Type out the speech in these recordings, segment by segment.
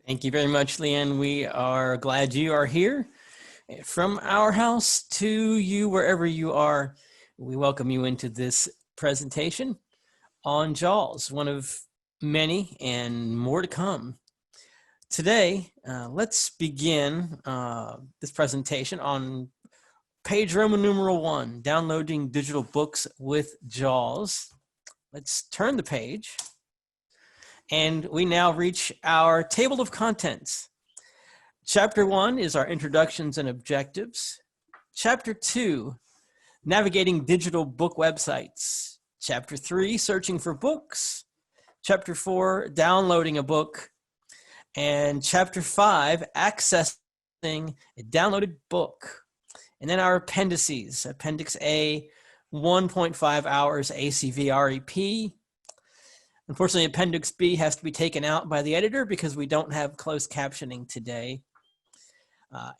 Thank you very much, Leanne. We are glad you are here. From our house to you, wherever you are, we welcome you into this presentation on JAWS, one of many and more to come. Today, let's begin this presentation on page Roman numeral 1, downloading digital books with JAWS. Let's turn the page. And we now reach our table of contents. Chapter 1 is our introductions and objectives. Chapter 2, navigating digital book websites. Chapter 3, searching for books. Chapter 4, downloading a book. And Chapter 5, accessing a downloaded book. And then our appendices. Appendix A, 1.5 hours ACV REP. Unfortunately, Appendix B has to be taken out by the editor because we don't have closed captioning today.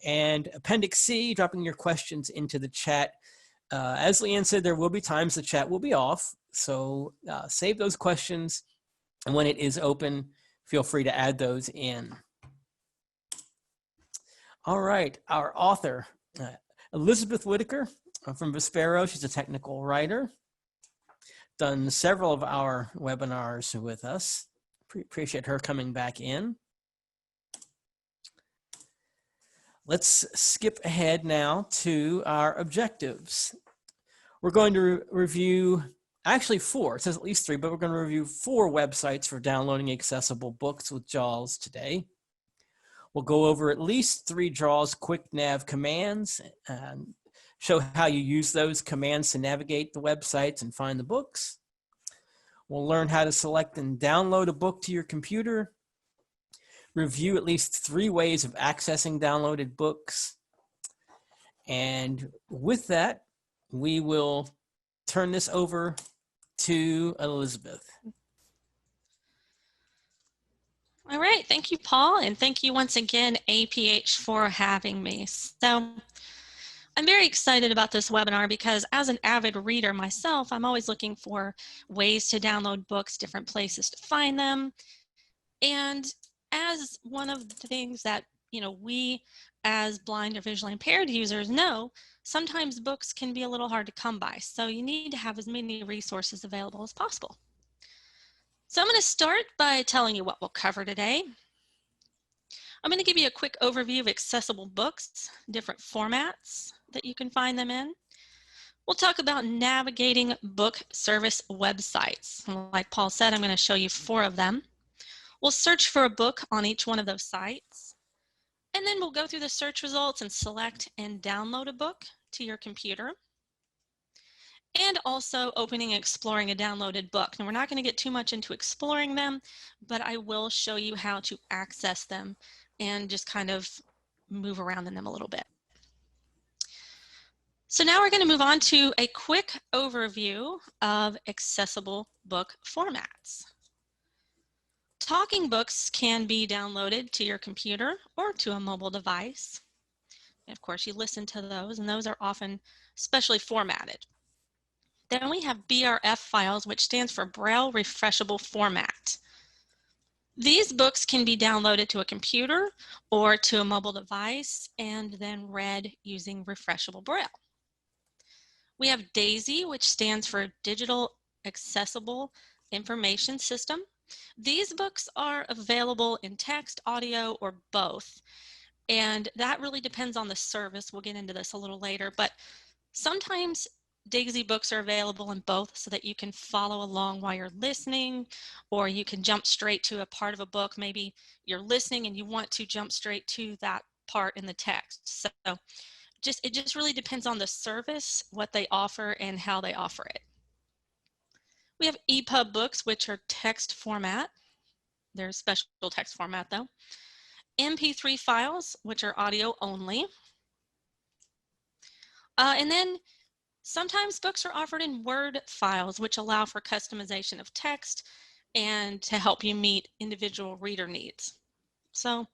And Appendix C, dropping your questions into the chat. As Leanne said, there will be times the chat will be off, so save those questions, and when it is open, feel free to add those in. All right, our author, Elizabeth Whitaker from Vispero. She's a technical writer. Done several of our webinars with us. Appreciate her coming back in. Let's skip ahead now to our objectives. We're going to review, actually 4, it says at least 3, but we're going to review 4 websites for downloading accessible books with JAWS today. We'll go over at least 3 JAWS quick nav commands and show how you use those commands to navigate the websites and find the books. We'll learn how to select and download a book to your computer. Review at least 3 ways of accessing downloaded books. And with that, we will turn this over to Elizabeth. All right, thank you, Paul, and thank you once again, APH, for having me. So I'm very excited about this webinar because as an avid reader myself, I'm always looking for ways to download books, different places to find them. And as one of the things that, we as blind or visually impaired users know, sometimes books can be a little hard to come by. So you need to have as many resources available as possible. So I'm going to start by telling you what we'll cover today. I'm going to give you a quick overview of accessible books, different formats that you can find them in. We'll talk about navigating book service websites. Like Paul said, I'm going to show you 4 of them. We'll search for a book on each one of those sites. And then we'll go through the search results and select and download a book to your computer. And also opening and exploring a downloaded book. Now, we're not going to get too much into exploring them, but I will show you how to access them and just kind of move around in them a little bit. So now we're going to move on to a quick overview of accessible book formats. Talking books can be downloaded to your computer or to a mobile device. And of course, you listen to those, and those are often specially formatted. Then we have BRF files, which stands for Braille Refreshable Format. These books can be downloaded to a computer or to a mobile device and then read using refreshable Braille. We have DAISY, which stands for Digital Accessible Information System. These books are available in text, audio, or both. And that really depends on the service. We'll get into this a little later, but sometimes DAISY books are available in both so that you can follow along while you're listening, or you can jump straight to a part of a book. Maybe you're listening and you want to jump straight to that part in the text. So it just really depends on the service, what they offer, and how they offer it. We have EPUB books, which are text format. They're special text format though. MP3 files, which are audio only. And then sometimes books are offered in Word files, which allow for customization of text and to help you meet individual reader needs. So,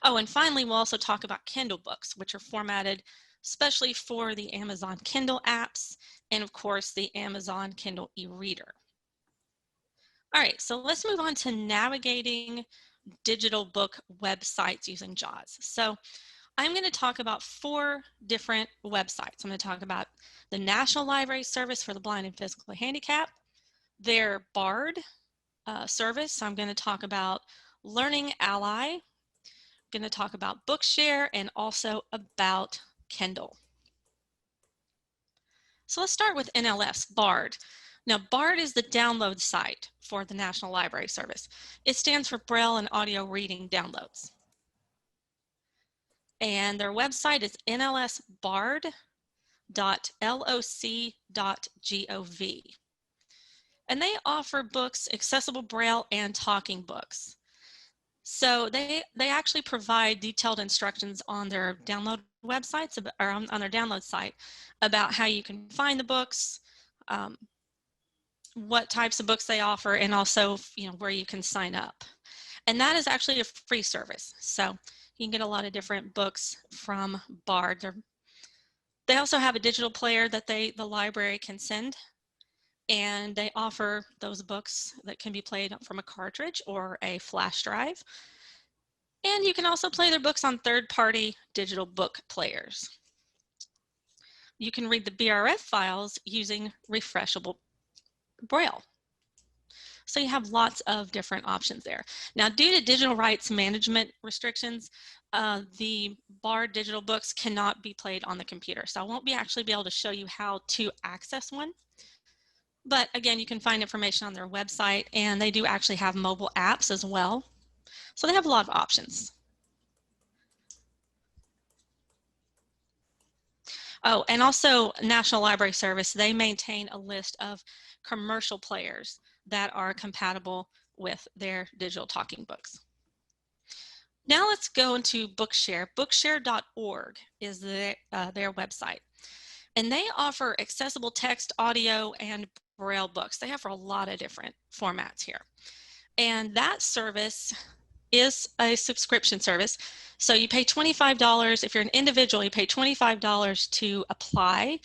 and finally, we'll also talk about Kindle books, which are formatted especially for the Amazon Kindle apps and, of course, the Amazon Kindle e-reader. All right, so let's move on to navigating digital book websites using JAWS. So I'm going to talk about 4 different websites. I'm going to talk about the National Library Service for the Blind and Physically Handicapped, their BARD service. I'm going to talk about Learning Ally. I'm going to talk about Bookshare and also about Kindle. So let's start with NLS, BARD. Now, BARD is the download site for the National Library Service. It stands for Braille and Audio Reading Downloads. And their website is nlsbard.loc.gov. And they offer books, accessible Braille and talking books. So they actually provide detailed instructions on their download websites, or on their download site, about how you can find the books, what types of books they offer, and also where you can sign up. And that is actually a free service. So you can get a lot of different books from BARD. They also have a digital player that the library can send, and they offer those books that can be played from a cartridge or a flash drive. And you can also play their books on third-party digital book players. You can read the BRF files using refreshable Braille. So you have lots of different options there. Now, due to digital rights management restrictions, the BARD digital books cannot be played on the computer. So I won't actually be able to show you how to access one. But again, you can find information on their website, and they do actually have mobile apps as well. So they have a lot of options. Oh, and also National Library Service, they maintain a list of commercial players that are compatible with their digital talking books. Now let's go into Bookshare. Bookshare.org is their website. And they offer accessible text, audio, and Braille books. They offer a lot of different formats here. And that service is a subscription service. So you pay $25. If you're an individual, you pay $25 to apply,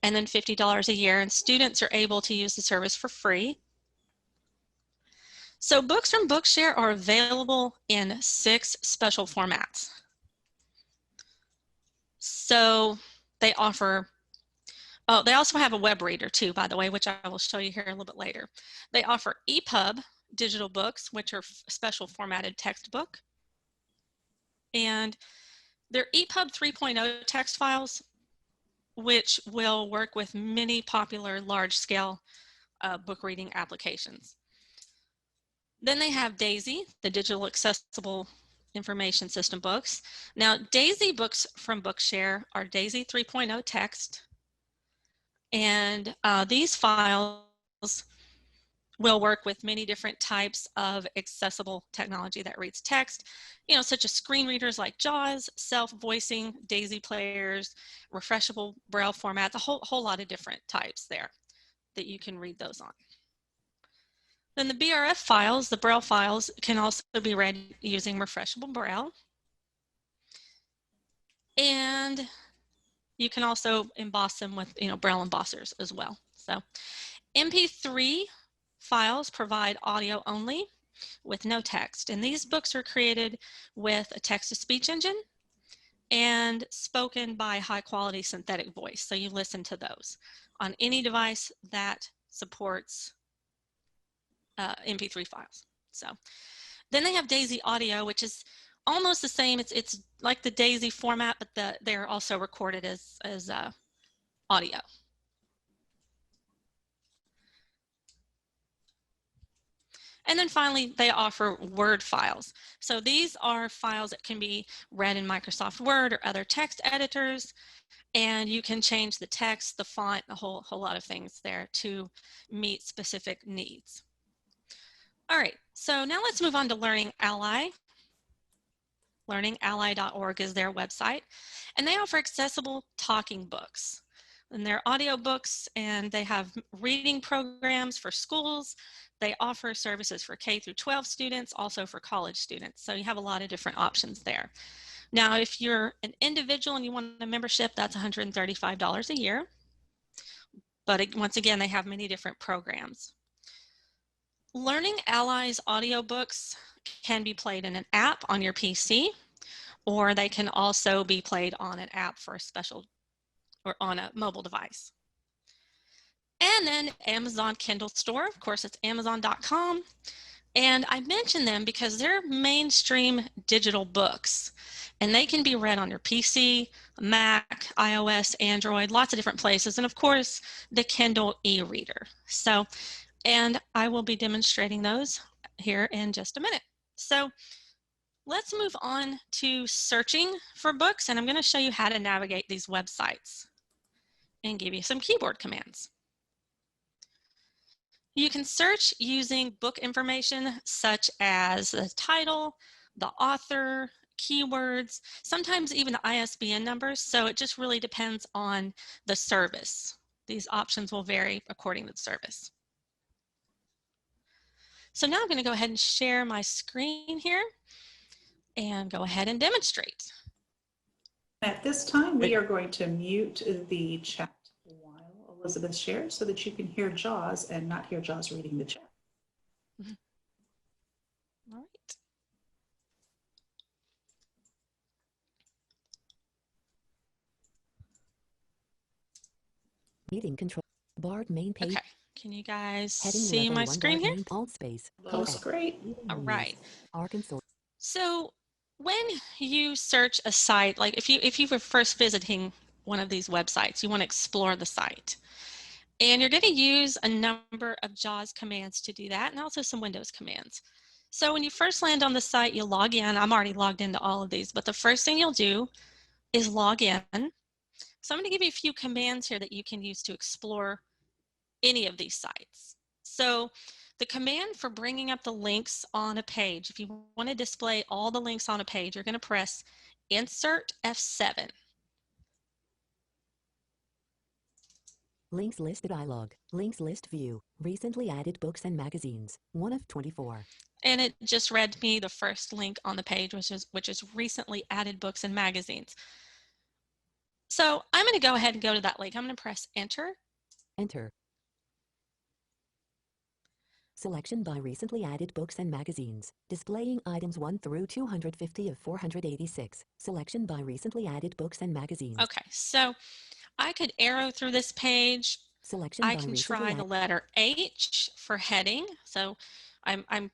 and then $50 a year. And students are able to use the service for free. So books from Bookshare are available in 6 special formats. So they offer, oh, they also have a web reader too, by the way, which I will show you here a little bit later. They offer EPUB digital books, which are special formatted textbook. And their EPUB 3.0 text files, which will work with many popular large-scale book reading applications. Then they have DAISY, the Digital Accessible Information System books. Now, DAISY books from Bookshare are DAISY 3.0 text, and these files will work with many different types of accessible technology that reads text, such as screen readers like JAWS, self-voicing, DAISY players, refreshable Braille formats, a whole lot of different types there that you can read those on. Then the BRF files, the Braille files, can also be read using refreshable Braille. And you can also emboss them with Braille embossers as well. So MP3 files provide audio only with no text. And these books are created with a text-to-speech engine and spoken by high-quality synthetic voice. So you listen to those on any device that supports MP3 files. So then they have DAISY audio, which is almost the same. It's like the DAISY format, but they're also recorded as audio. And then finally, they offer Word files. So these are files that can be read in Microsoft Word or other text editors, and you can change the text, the font, a whole lot of things there to meet specific needs. All right, so now let's move on to Learning Ally. LearningAlly.org is their website, and they offer accessible talking books. And they're audio books, and they have reading programs for schools. They offer services for K through 12 students, also for college students. So you have a lot of different options there. Now, if you're an individual and you want a membership, that's $135 a year. But once again, they have many different programs. Learning Allies audiobooks can be played in an app on your PC, or they can also be played on an app for a special or on a mobile device. And then Amazon Kindle Store, of course, it's amazon.com. And I mention them because they're mainstream digital books, and they can be read on your PC, Mac, iOS, Android, lots of different places, and of course, the Kindle e-reader. So, and I will be demonstrating those here in just a minute. So let's move on to searching for books, and I'm going to show you how to navigate these websites and give you some keyboard commands. You can search using book information such as the title, the author, keywords, sometimes even the ISBN numbers, so it just really depends on the service. These options will vary according to the service. So now I'm going to go ahead and share my screen here and go ahead and demonstrate. At this time, we are going to mute the chat while Elizabeth shares so that you can hear Jaws and not hear Jaws reading the chat. All right. Meeting control. Barred main page. Okay. Can you guys Heading see level my 1 screen here? Alt space. Looks great. All right. Arkansas. So when you search a site, like if you were first visiting one of these websites, you want to explore the site. And you're going to use a number of JAWS commands to do that, and also some Windows commands. So when you first land on the site, you'll log in. I'm already logged into all of these, but the first thing you'll do is log in. So I'm going to give you a few commands here that you can use to explore any of these sites. So the command for bringing up the links on a page, if you want to display all the links on a page, you're going to press Insert F7. Links list dialog. Links list view. Recently added books and magazines. 1 of 24. And it just read me the first link on the page, which is recently added books and magazines. So I'm going to go ahead and go to that link. I'm going to press Enter. Enter. Selection by recently added books and magazines. Displaying items 1 through 250 of 486. Selection by recently added books and magazines. Okay, so I could arrow through this page. Selection I by can recently try the letter H for heading. So I'm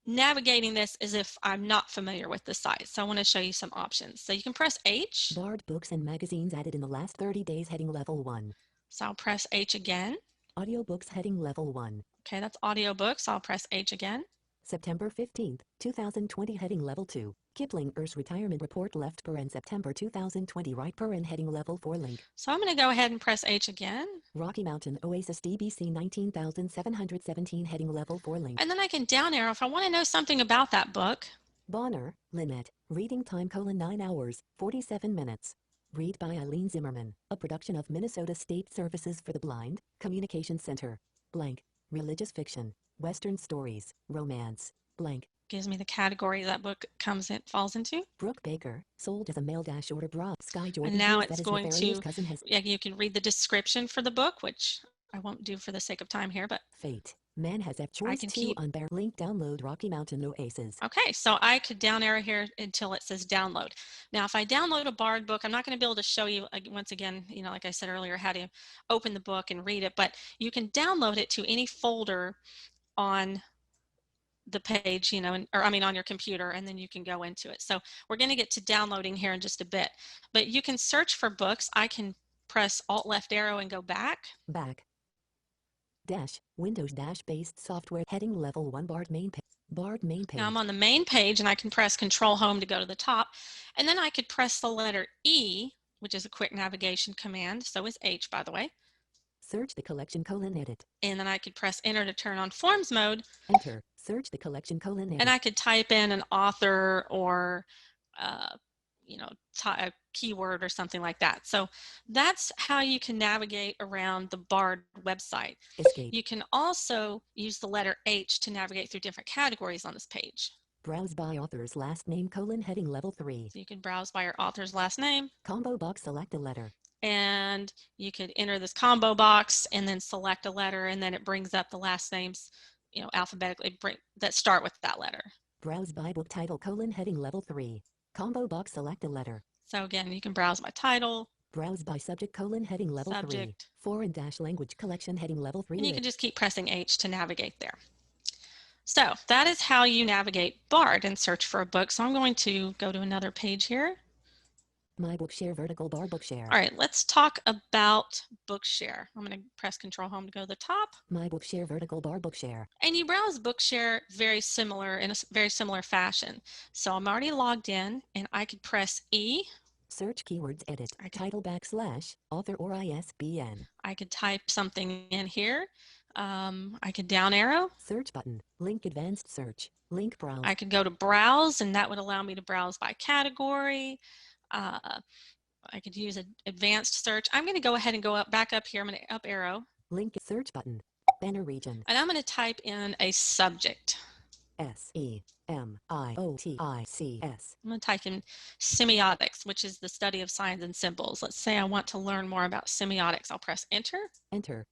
navigating this as if I'm not familiar with the site. So I want to show you some options. So you can press H. Barred books and magazines added in the last 30 days heading level 1. So I'll press H again. Audiobooks heading level 1. Okay, that's audiobooks. I'll press H again. September 15th, 2020 heading level 2. Kipling Earth's retirement report left per September 2020 right per heading level 4 link. So I'm going to go ahead and press H again. Rocky Mountain Oasis DBC 19,717 heading level 4 link. And then I can down arrow if I want to know something about that book. Bonner, Lynette. Reading time: 9 hours, 47 minutes. Read by Eileen Zimmerman. A production of Minnesota State Services for the Blind, Communication Center. Blank. Religious fiction. Western stories. Romance. Blank. Gives me the category that book falls into. Brooke Baker, sold as a mail-order bra. Sky Jordan. And now hears it's that his going nefarious to, cousin has you can read the description for the book, which I won't do for the sake of time here, but fate. Man has a choice can to keep- unbear. Link download Rocky Mountain Oasis. okay, so I could down arrow here until it says download. Now, if I download a Bard book, I'm not going to be able to show you, once again, like I said earlier, how to open the book and read it, but you can download it to any folder on the page, on your computer, and then you can go into it. So we're going to get to downloading here in just a bit, but you can search for books. I can press Alt left arrow and go back. Back. Dash. Windows dash based software heading level 1 Bard main page. Bard main page. Now I'm on the main page, and I can press Control Home to go to the top, and then I could press the letter E, which is a quick navigation command. So is H, by the way. Search the collection: edit. And then I could press Enter to turn on Forms mode. Enter. Search the collection: edit. And I could type in an author or a keyword or something like that. So that's how you can navigate around the Bard website. Escape. You can also use the letter H to navigate through different categories on this page. Browse by author's last name: heading level 3. So you can browse by your author's last name. Combo box: select a letter. and you could enter this combo box and then select a letter, and then it brings up the last names, alphabetically that start with that letter. Browse by book title : heading level 3. Combo box, select a letter. So again, you can browse by title. Browse by subject : heading level 3. Subject. Foreign - language collection, heading level 3. And you can just keep pressing H to navigate there. So that is how you navigate BARD and search for a book. So I'm going to go to another page here. My Bookshare vertical bar Bookshare. All right, let's talk about Bookshare. I'm going to press Control Home to go to the top. My Bookshare vertical bar Bookshare. And you browse Bookshare very similar in a very similar fashion. So I'm already logged in, and I could press E. Search keywords, edit, title / author or ISBN. I could type something in here. I could down arrow. Search button, link advanced search, link browse. I could go to browse, and that would allow me to browse by category. I could use an advanced search. I'm going to go ahead and go back up here. I'm going to up arrow. Link search button, banner region. And I'm going to type in a subject. SEMIOTICS. I'm going to type in semiotics, which is the study of signs and symbols. Let's say I want to learn more about semiotics. I'll press enter. Enter.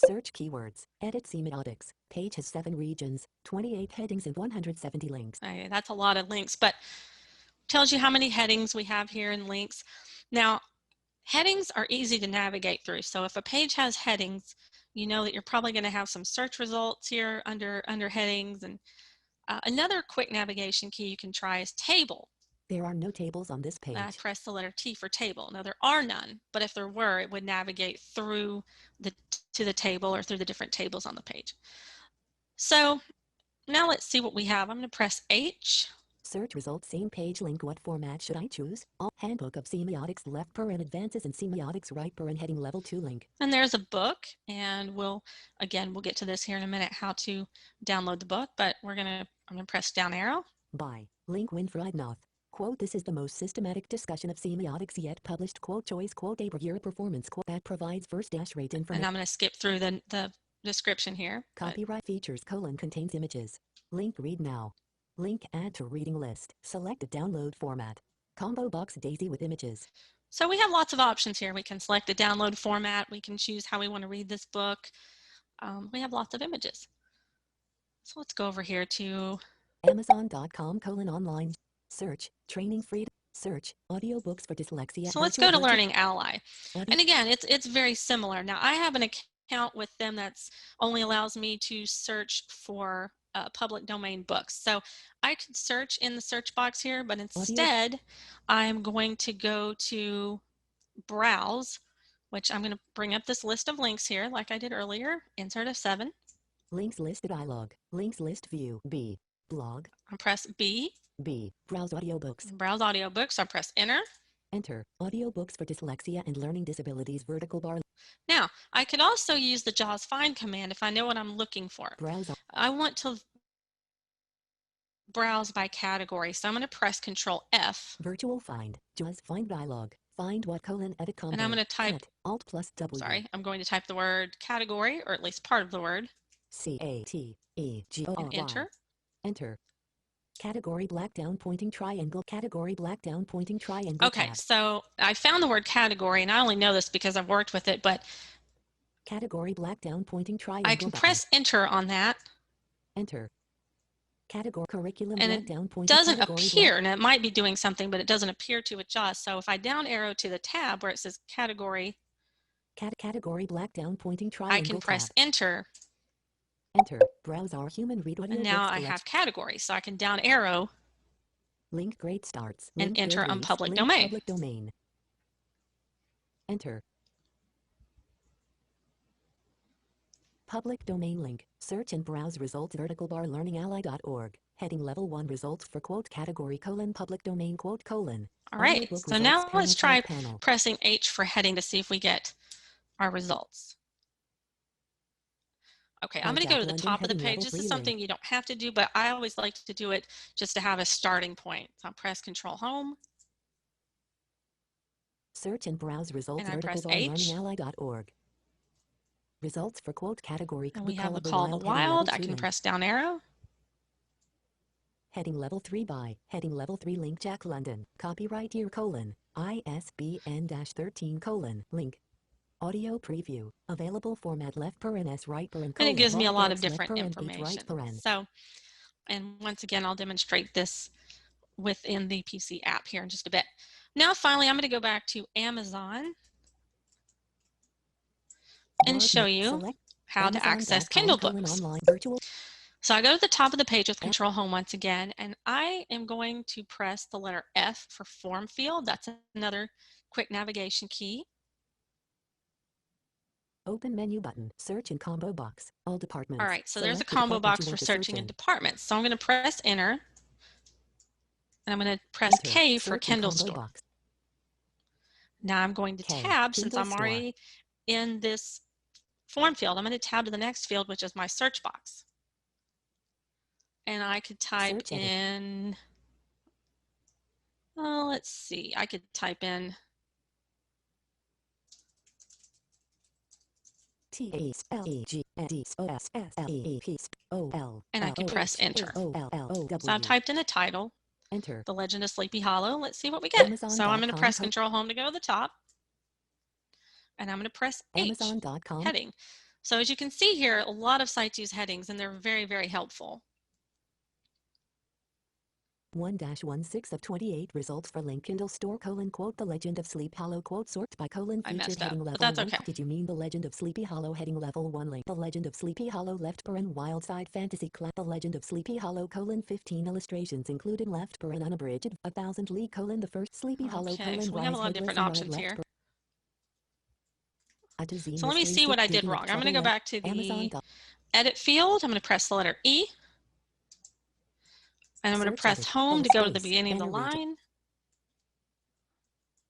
Search keywords, edit semiotics. Page has 7 regions, 28 headings, and 170 links. Okay, that's a lot of links, but tells you how many headings we have here and links. Now, headings are easy to navigate through. So if a page has headings, you know that you're probably going to have some search results here under headings. And another quick navigation key you can try is table. There are no tables on this page. Press the letter T for table. Now, there are none, but if there were, it would navigate through to the table or through the different tables on the page. So now let's see what we have. I'm going to press H. Search results, same page link. What format should I choose? All Handbook of Semiotics, left paren, advances in semiotics, right paren, heading level 2 link. And there's a book, and we'll get to this here in a minute, how to download the book, but I'm going to press down arrow. By link Winfried Noth. Quote, this is the most systematic discussion of semiotics yet published. Quote, choice, quote, a reviewer performance, quote, that provides first rate information. And I'm going to skip through the description here. Copyright features, contains images. Link read now. Link add to reading list. Select a download format. Combo box daisy with images. So we have lots of options here. We can select the download format. We can choose how we want to read this book. We have lots of images. So let's go over here to Amazon.com online. Search, training free. Search, audiobooks for dyslexia. So let's go to Learning Ally. And again, it's very similar. Now I have an account with them that's only allows me to search for public domain books. So I could search in the search box here, but instead I'm going to go to browse, which I'm going to bring up this list of links here like I did earlier. Insert F7. Links list dialog. Links list view. B. Blog. I press B. B. Browse audiobooks. Browse audiobooks. I press enter. Enter. Audiobooks for dyslexia and learning disabilities vertical bar. Now, I could also use the JAWS find command if I know what I'm looking for. Browse. I want to browse by category, so I'm going to press Control F. Virtual find. JAWS find dialog. Find what edit combo. And I'm going to type Alt plus W. Sorry, I'm going to type the word category, or at least part of the word. CATEGORY. And enter. Enter. Category black down pointing triangle. Category black down pointing triangle. Okay, tab. so I found the word category, and I only know this because I've worked with it, but category black down pointing triangle. I can press enter on that. Enter. Category curriculum and black it down pointing doesn't appear, black. and it might be doing something, but it doesn't appear to with JAWS. So if I down arrow to the tab where it says category, category black down pointing triangle. I can press tab. enter. Enter. Browse our human read audio. And now I have category, so I can down arrow. Link grade starts. And Link enter on reads. public Link domain. Public domain. Enter. Public domain link. Search and browse results vertical bar learningally.org. Heading level 1 results for quote category public domain quote . All right, Audiobook so results now panel, let's try tab panel. pressing H for heading to see if we get our results. Okay, I'm going to go to the top of the page. This is something you don't have to do, but I always like to do it just to have a starting point. So I'll press Control Home. Search and browse results And I vertical press bar H. learningally.org. Results for quote category. And we have the Call Call of the Wild. I heading can level 2 press down arrow. link. Heading level 3 by heading level 3 link Jack London. Copyright year : ISBN-13 : link. Audio preview. Available format left paren s right paren And it gives me a lot of left different paren h right information. paren. So, and once again, I'll demonstrate this within the PC app here in just a bit. Now, finally, I'm going to go back to Amazon and show you how to access Kindle books. Online virtual. So I go to the top of the page with Control Home once again, and I am going to press the letter F for form field. That's another quick navigation key. Open menu button. Search in combo box. All departments. All right, so there's a Select the combo department box you for want to search searching in in. departments. So I'm going to press Enter, and I'm going to press Enter. K for Search in Kindle combo Store. box. Now I'm going to K, tab, since Kindle I'm Store. already in this form field, I'm going to tab to the next field, which is my search box. And I could type Search edit. in, oh, let's see, I could type in and I can press Enter. So I've typed in a title, Enter. The Legend of Sleepy Hollow. Let's see what we get. Amazon. So I'm going to com press Control Home to go to the top, and I'm going to press H, Amazon.com. heading. So as you can see here, a lot of sites use headings, and they're very, very helpful. 1-16 of 28 results for link Kindle Store : The Legend of Sleep Hollow sort by : I featured messed up, heading but level that's 1. okay. Did you mean The Legend of Sleepy Hollow heading level 1 link? The Legend of Sleepy Hollow left paren Wildside Fantasy class. The Legend of Sleepy Hollow : 15 illustrations including left paren unabridged 1000 League : the first Sleepy Hollow : Okay, so we have a lot of different Rise options here. Headless So let me see what I did wrong. I'm going to go back to the Amazon. edit field. I'm going to press the letter E, and I'm going to Search press edit. Home to go to the Space. beginning of the Enter region. line.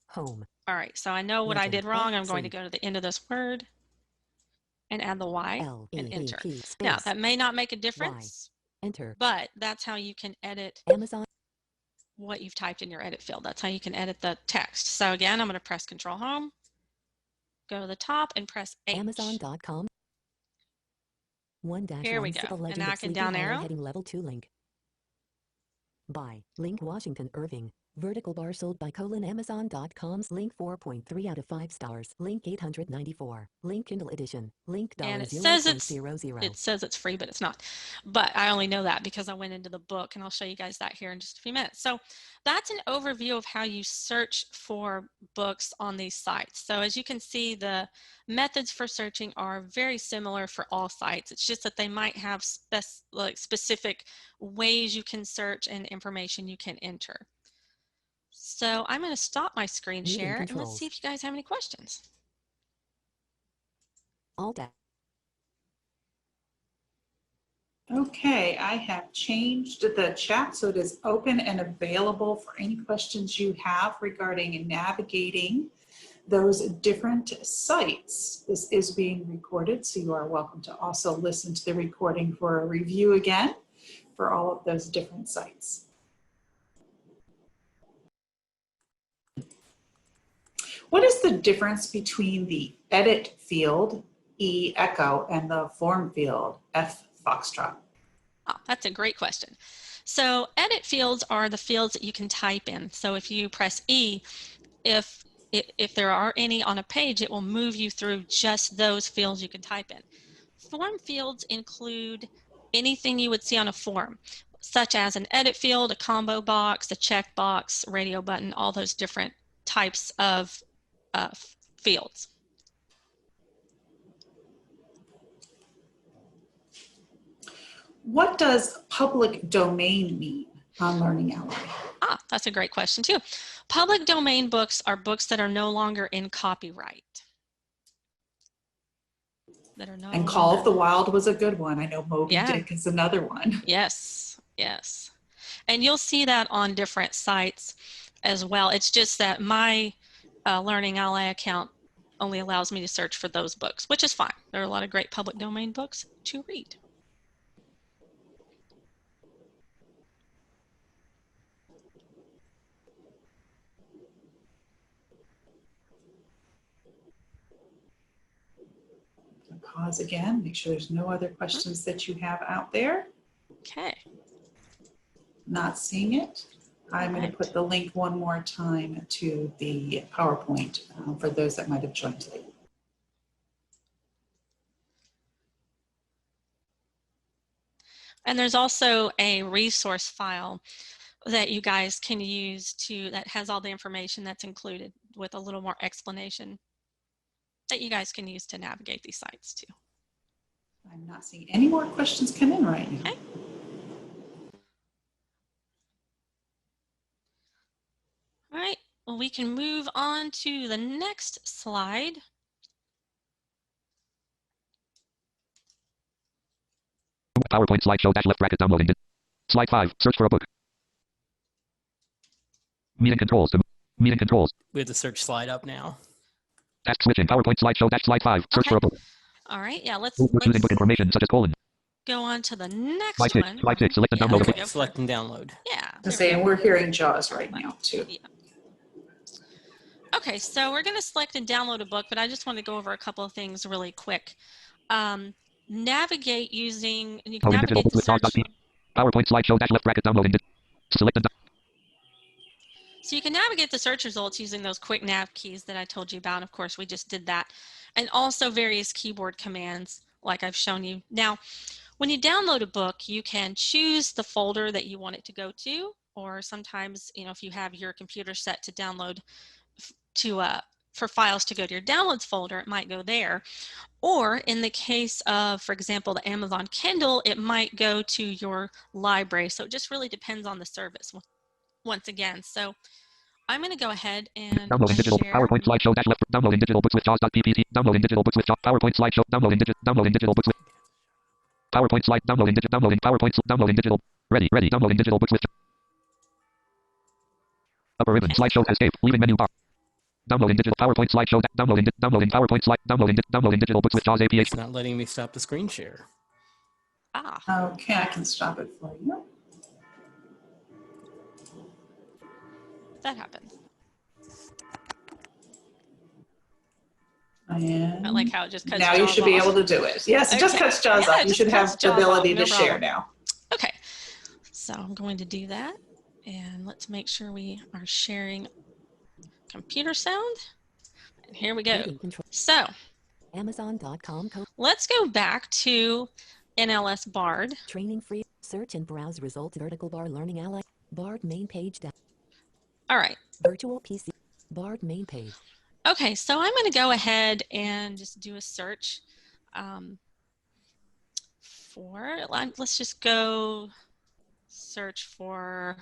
Home. All right, so I know what I did Legend. wrong. I'm going to Sleep. go to the end of this word and add the Y and enter. Space. Now, that may not make a difference, Enter. but that's how you can edit Amazon. what you've typed in your edit field. That's how you can edit the text. So again, I'm going to press Control Home, go to the top, and press H. Amazon.com. 1-1 Here we The go. And Legend now of I can Sleepy down Hollow arrow. heading level 2 link. By link Washington Irving. Vertical bar sold by : Amazon.com's link 4.3 out of 5 stars. Link 894. Link Kindle edition. Link And it $0.00. says it's free, but it's not. But I only know that because I went into the book, and I'll show you guys that here in just a few minutes. So that's an overview of how you search for books on these sites. So as you can see, the methods for searching are very similar for all sites. It's just that they might have specific ways you can search and information you can enter. So I'm going to stop my screen share, and let's see if you guys have any questions. Alt. Okay, I have changed the chat so it is open and available for any questions you have regarding navigating those different sites. This is being recorded, so you are welcome to also listen to the recording for a review again for all of those different sites. What is the difference between the edit field, E echo, and the form field, F foxtrot? Oh, that's a great question. So edit fields are the fields that you can type in. So if you press E, if there are any on a page, it will move you through just those fields you can type in. Form fields include anything you would see on a form, such as an edit field, a combo box, a checkbox, radio button, all those different types of fields. What does public domain mean on Learning Ally? Ah, that's a great question too. Public domain books are books that are no longer in copyright. And Call of the Wild was a good one. I know Moby Dick is another one. Yes, yes. And you'll see that on different sites as well. It's just that my Learning Ally account only allows me to search for those books, which is fine. There are a lot of great public domain books to read. Pause again, make sure there's no other questions that you have out there. Okay. Not seeing it. I'm going to put the link one more time to the PowerPoint for those that might have joined late. And there's also a resource file that you guys can use that has all the information that's included with a little more explanation that you guys can use to navigate these sites too. I'm not seeing any more questions come in right now. Okay. All right, well, we can move on to the next slide. PowerPoint slideshow dash left bracket downloading. Slide 5, search for a book. Meeting controls. Meeting controls. We have the search slide up now. Task switching. PowerPoint slideshow dash slide 5, search for a book. All right, yeah, let's Using book information such as colon. go on to the next Slide 6, one. slide 6, select and Yeah, download a there we book. go. Select and download. Yeah. To say, and we're hearing JAWS right now too. Yeah. Okay, so we're going to select and download a book, but I just want to go over a couple of things really quick. Navigate using, and you can navigate the search. PowerPoint slideshow dash left bracket downloading. Select and So you can navigate the search results using those quick nav keys that I told you about. Of course, we just did that. And also various keyboard commands like I've shown you. Now, when you download a book, you can choose the folder that you want it to go to, or sometimes, if you have your computer set to download for files to go to your downloads folder, it might go there. Or in the case of, for example, the Amazon Kindle, it might go to your library. So it just really depends on the service once again. So I'm going to go ahead and downloading digital share. PowerPoint slideshow dash left downloading digital books with JAWS.ppt. Downloading digital books with JAWS. PowerPoint slideshow downloading digital books with PowerPoint slide downloading PowerPoint downloading digital. Ready downloading digital books with upper ribbon slideshow escape leaving menu bar. Downloading digital PowerPoint slideshow downloading PowerPoint slide downloading digital books with JAWS APH. It's not letting me stop the screen share. Okay, I can stop it for you. That happens. And I like how it just cuts now you JAWS should be off. able to do it. Yes, it just Okay. cuts JAWS Yeah, off. it You just should cuts have the JAWS ability off, to no share problem. now. Okay, so I'm going to do that. And let's make sure we are sharing computer sound. And here we go. Reading control. So Amazon.com let's go back to NLS Bard. training free. Search and browse results. Vertical bar learning ally. Bard main page down. All right. Virtual PC. Bard main page. Okay, so I'm going to go ahead and just do a search let's just go search for,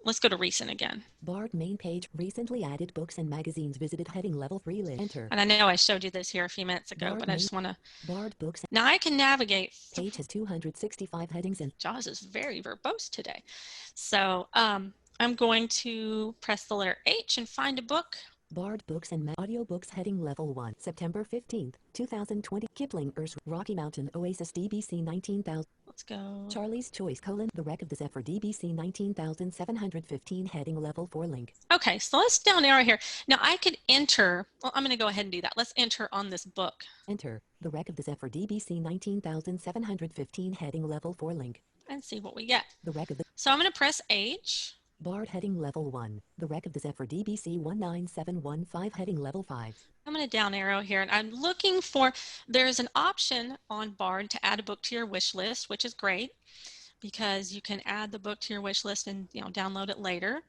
let's go to recent again. Bard main page. Recently added books and magazines visited heading level 3 list. Enter. And I know I showed you this here a few minutes ago, Bard but I just want to. Bard books. Now I can navigate. Page has 265 headings and JAWS is very verbose today. So I'm going to press the letter H and find a book. Bard books and audiobooks heading level 1. September 15th, 2020. Kipling, Rocky Mountain Oasis DBC 19,000. Let's go. Charlie's Choice, The Wreck of the Zephyr DBC 19,715 heading level 4 link. Okay, so let's down arrow here. Now I could enter, well, I'm going to go ahead and do that. Let's enter on this book. Enter, The Wreck of the Zephyr DBC 19,715 heading level 4 link. And see what we get. The Wreck of the... So I'm going to press H. Bard heading level 1. The Wreck of the Zephyr DBC 19715 heading level 5. I'm going to down arrow here and I'm looking for, there's an option on Bard to add a book to your wish list, which is great because you can add the book to your wish list and download it later.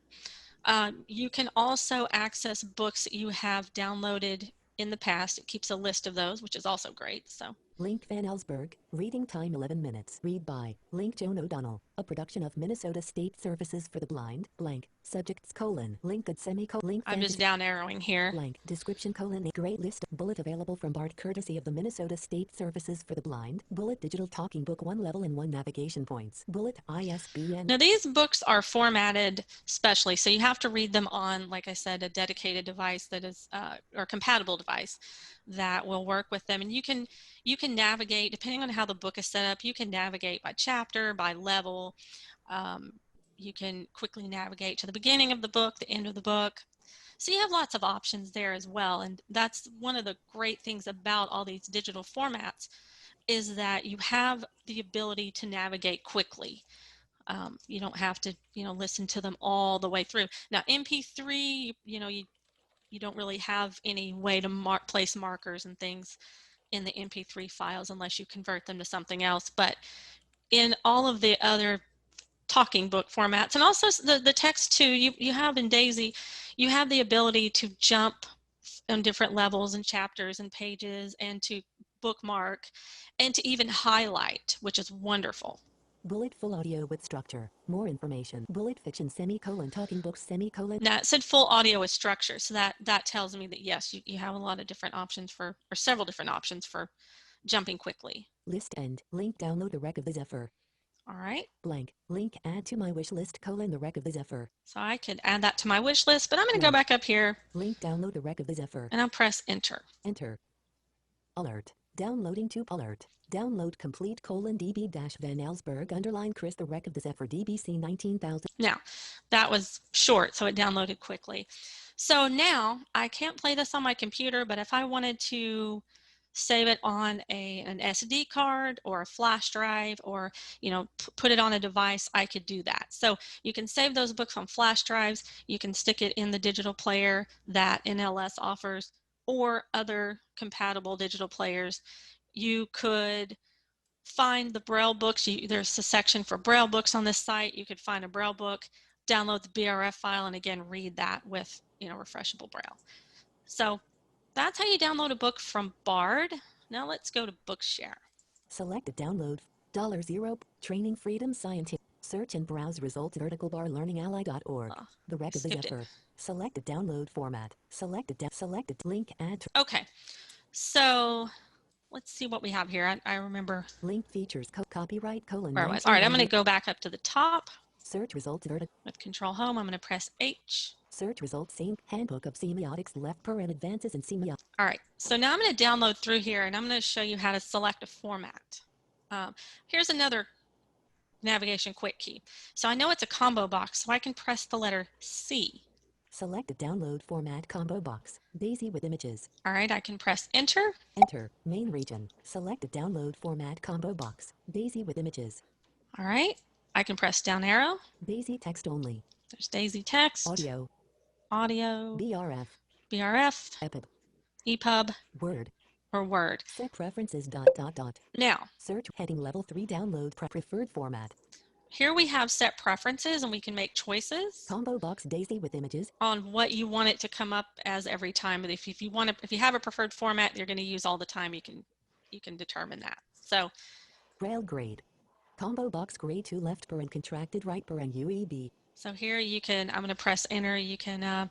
You can also access books that you have downloaded in the past. It keeps a list of those, which is also great. So Link Van Ellsberg, reading time 11 minutes. Read by Link Joan O'Donnell, a production of Minnesota State Services for the Blind, blank, subjects colon, link good semicolon, link I'm just down arrowing here. blank, description colon, a great list, bullet available from Bard courtesy of the Minnesota State Services for the Blind, bullet digital talking book 1 level and 1 navigation points, bullet ISBN. Now these books are formatted specially, so you have to read them on, like I said, a dedicated device that is, or compatible device that will work with them. And you can navigate, depending on how the book is set up, you can navigate by chapter, by level. You can quickly navigate to the beginning of the book, the end of the book. So you have lots of options there as well. And that's one of the great things about all these digital formats is that you have the ability to navigate quickly. You don't have to, listen to them all the way through. Now, MP3, you don't really have any way to place markers and things in the MP3 files unless you convert them to something else. But in all of the other talking book formats, and also the text too, you have in Daisy, you have the ability to jump on different levels and chapters and pages, and to bookmark, and to even highlight, which is wonderful. Bullet full audio with structure. More information. Bullet fiction semicolon talking books semicolon. Now, it said full audio with structure, so that tells me that yes, you have a lot of different options or several different options for jumping quickly. List end. Link download the wreck of the Zephyr. All right. Blank. Link add to my wish list colon the wreck of the Zephyr. So I could add that to my wish list, but I'm going to go back up here. Link download the wreck of the Zephyr. And I'll press enter. Enter. Alert. Downloading to alert. Download complete DB Van Allsburg Chris the wreck of the Zephyr DBC 19,000. Now, that was short, so it downloaded quickly. So now I can't play this on my computer, but if I wanted to save it on an SD card or a flash drive, or put it on a device, I could do that. So you can save those books on flash drives. You can stick it in the digital player that NLS offers, or other compatible digital players. You could find the Braille books. There's a section for Braille books on this site. You could find a Braille book, download the BRF file, and again read that with refreshable Braille. So that's how you download a book from Bard. Now let's go to Bookshare. Select a download. $0 Training Freedom Scientific. Search and browse results vertical bar learningally.org. The wreck of the Zephyr. Select a download format. Select a link add to. Okay, so let's see what we have here. I remember. Link features copyright colon. Where was? All right, I'm going to go back up to the top. Search results vertical. With Control Home, I'm going to press H. Search results Handbook of Semiotics left and advances in semiotics. All right, so now I'm going to download through here, and I'm going to show you how to select a format. Here's another navigation quick key. So I know it's a combo box, so I can press the letter C. Select a download format combo box. Daisy with images. All right, I can press enter. Enter. Main region. Select a download format combo box. Daisy with images. All right, I can press down arrow. Daisy text only. There's Daisy text. Audio. BRF. EPUB. EPUB. Word. Or Word. Set preferences ... Now, search heading level 3 download preferred format. Here we have set preferences, and we can make choices. Combo box Daisy with images. On what you want it to come up as every time. But if you have a preferred format you're going to use all the time, you can determine that. So Braille grade. Combo box grade 2 left and contracted right and UEB. So here I'm going to press enter. You can, well,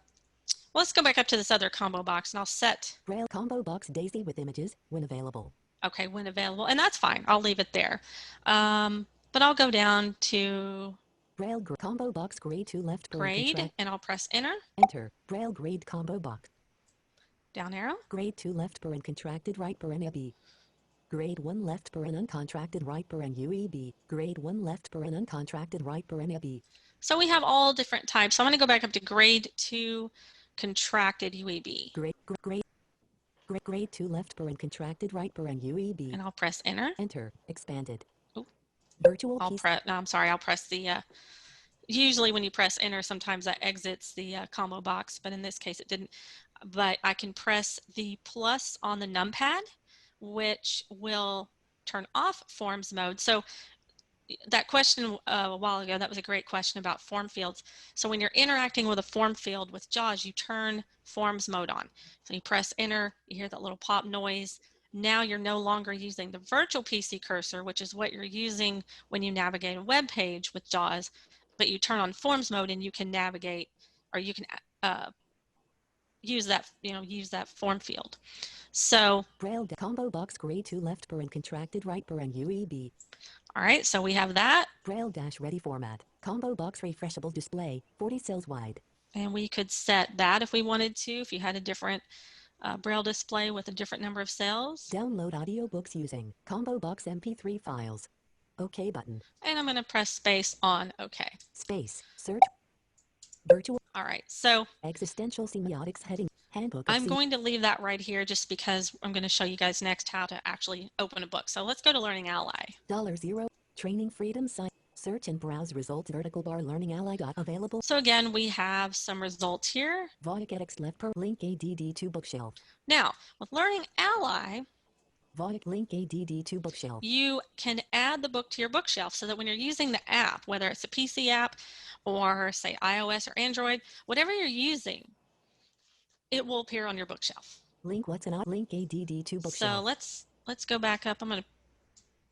let's go back up to this other combo box, and I'll set. Braille combo box Daisy with images when available. Okay, when available, and that's fine. I'll leave it there. But I'll go down to Braille combo box grade 2 left grade, and I'll press enter. Enter. Braille grade combo box. Down arrow. Grade 2 left and contracted right and UEB. Grade 1 left and uncontracted right and UEB. Grade 1 left and uncontracted right and UEB. So we have all different types. So I'm going to go back up to grade 2 contracted UEB. Grade 2 left and contracted right and UEB. And I'll press enter. Enter. Expanded. Oop. Virtual I'll press the, usually when you press enter, sometimes that exits the combo box, but in this case it didn't. But I can press the plus on the numpad, which will turn off forms mode. So that question a while ago, that was a great question about form fields. So when you're interacting with a form field with JAWS, you turn forms mode on. So you press enter, you hear that little pop noise. Now you're no longer using the virtual PC cursor, which is what you're using when you navigate a web page with JAWS, but you turn on forms mode and you can navigate, or you can use that form field. So Braille combo box grade 2 left and contracted right and UEB. All right, so we have that. Braille ready format. Combo box refreshable display, 40 cells wide. And we could set that if we wanted to, if you had a different Braille display with a different number of cells. Download audiobooks using combo box MP3 files. OK button. And I'm going to press space on OK. Space. Search. Virtual. All right, so existential semiotics heading. Handbook. I'm going to leave that right here just because I'm going to show you guys next how to actually open a book. So let's go to Learning Ally. $0 Training Freedom Science. Search and browse results. Vertical bar learning ally. Available. So again, we have some results here. Vispero left per link ADD to bookshelf. Now, with Learning Ally, Link ADD to bookshelf. you can add the book to your bookshelf so that when you're using the app, whether it's a PC app or say iOS or Android, whatever you're using, it will appear on your bookshelf. Link what's an link ADD to bookshelf. So let's go back up. I'm going to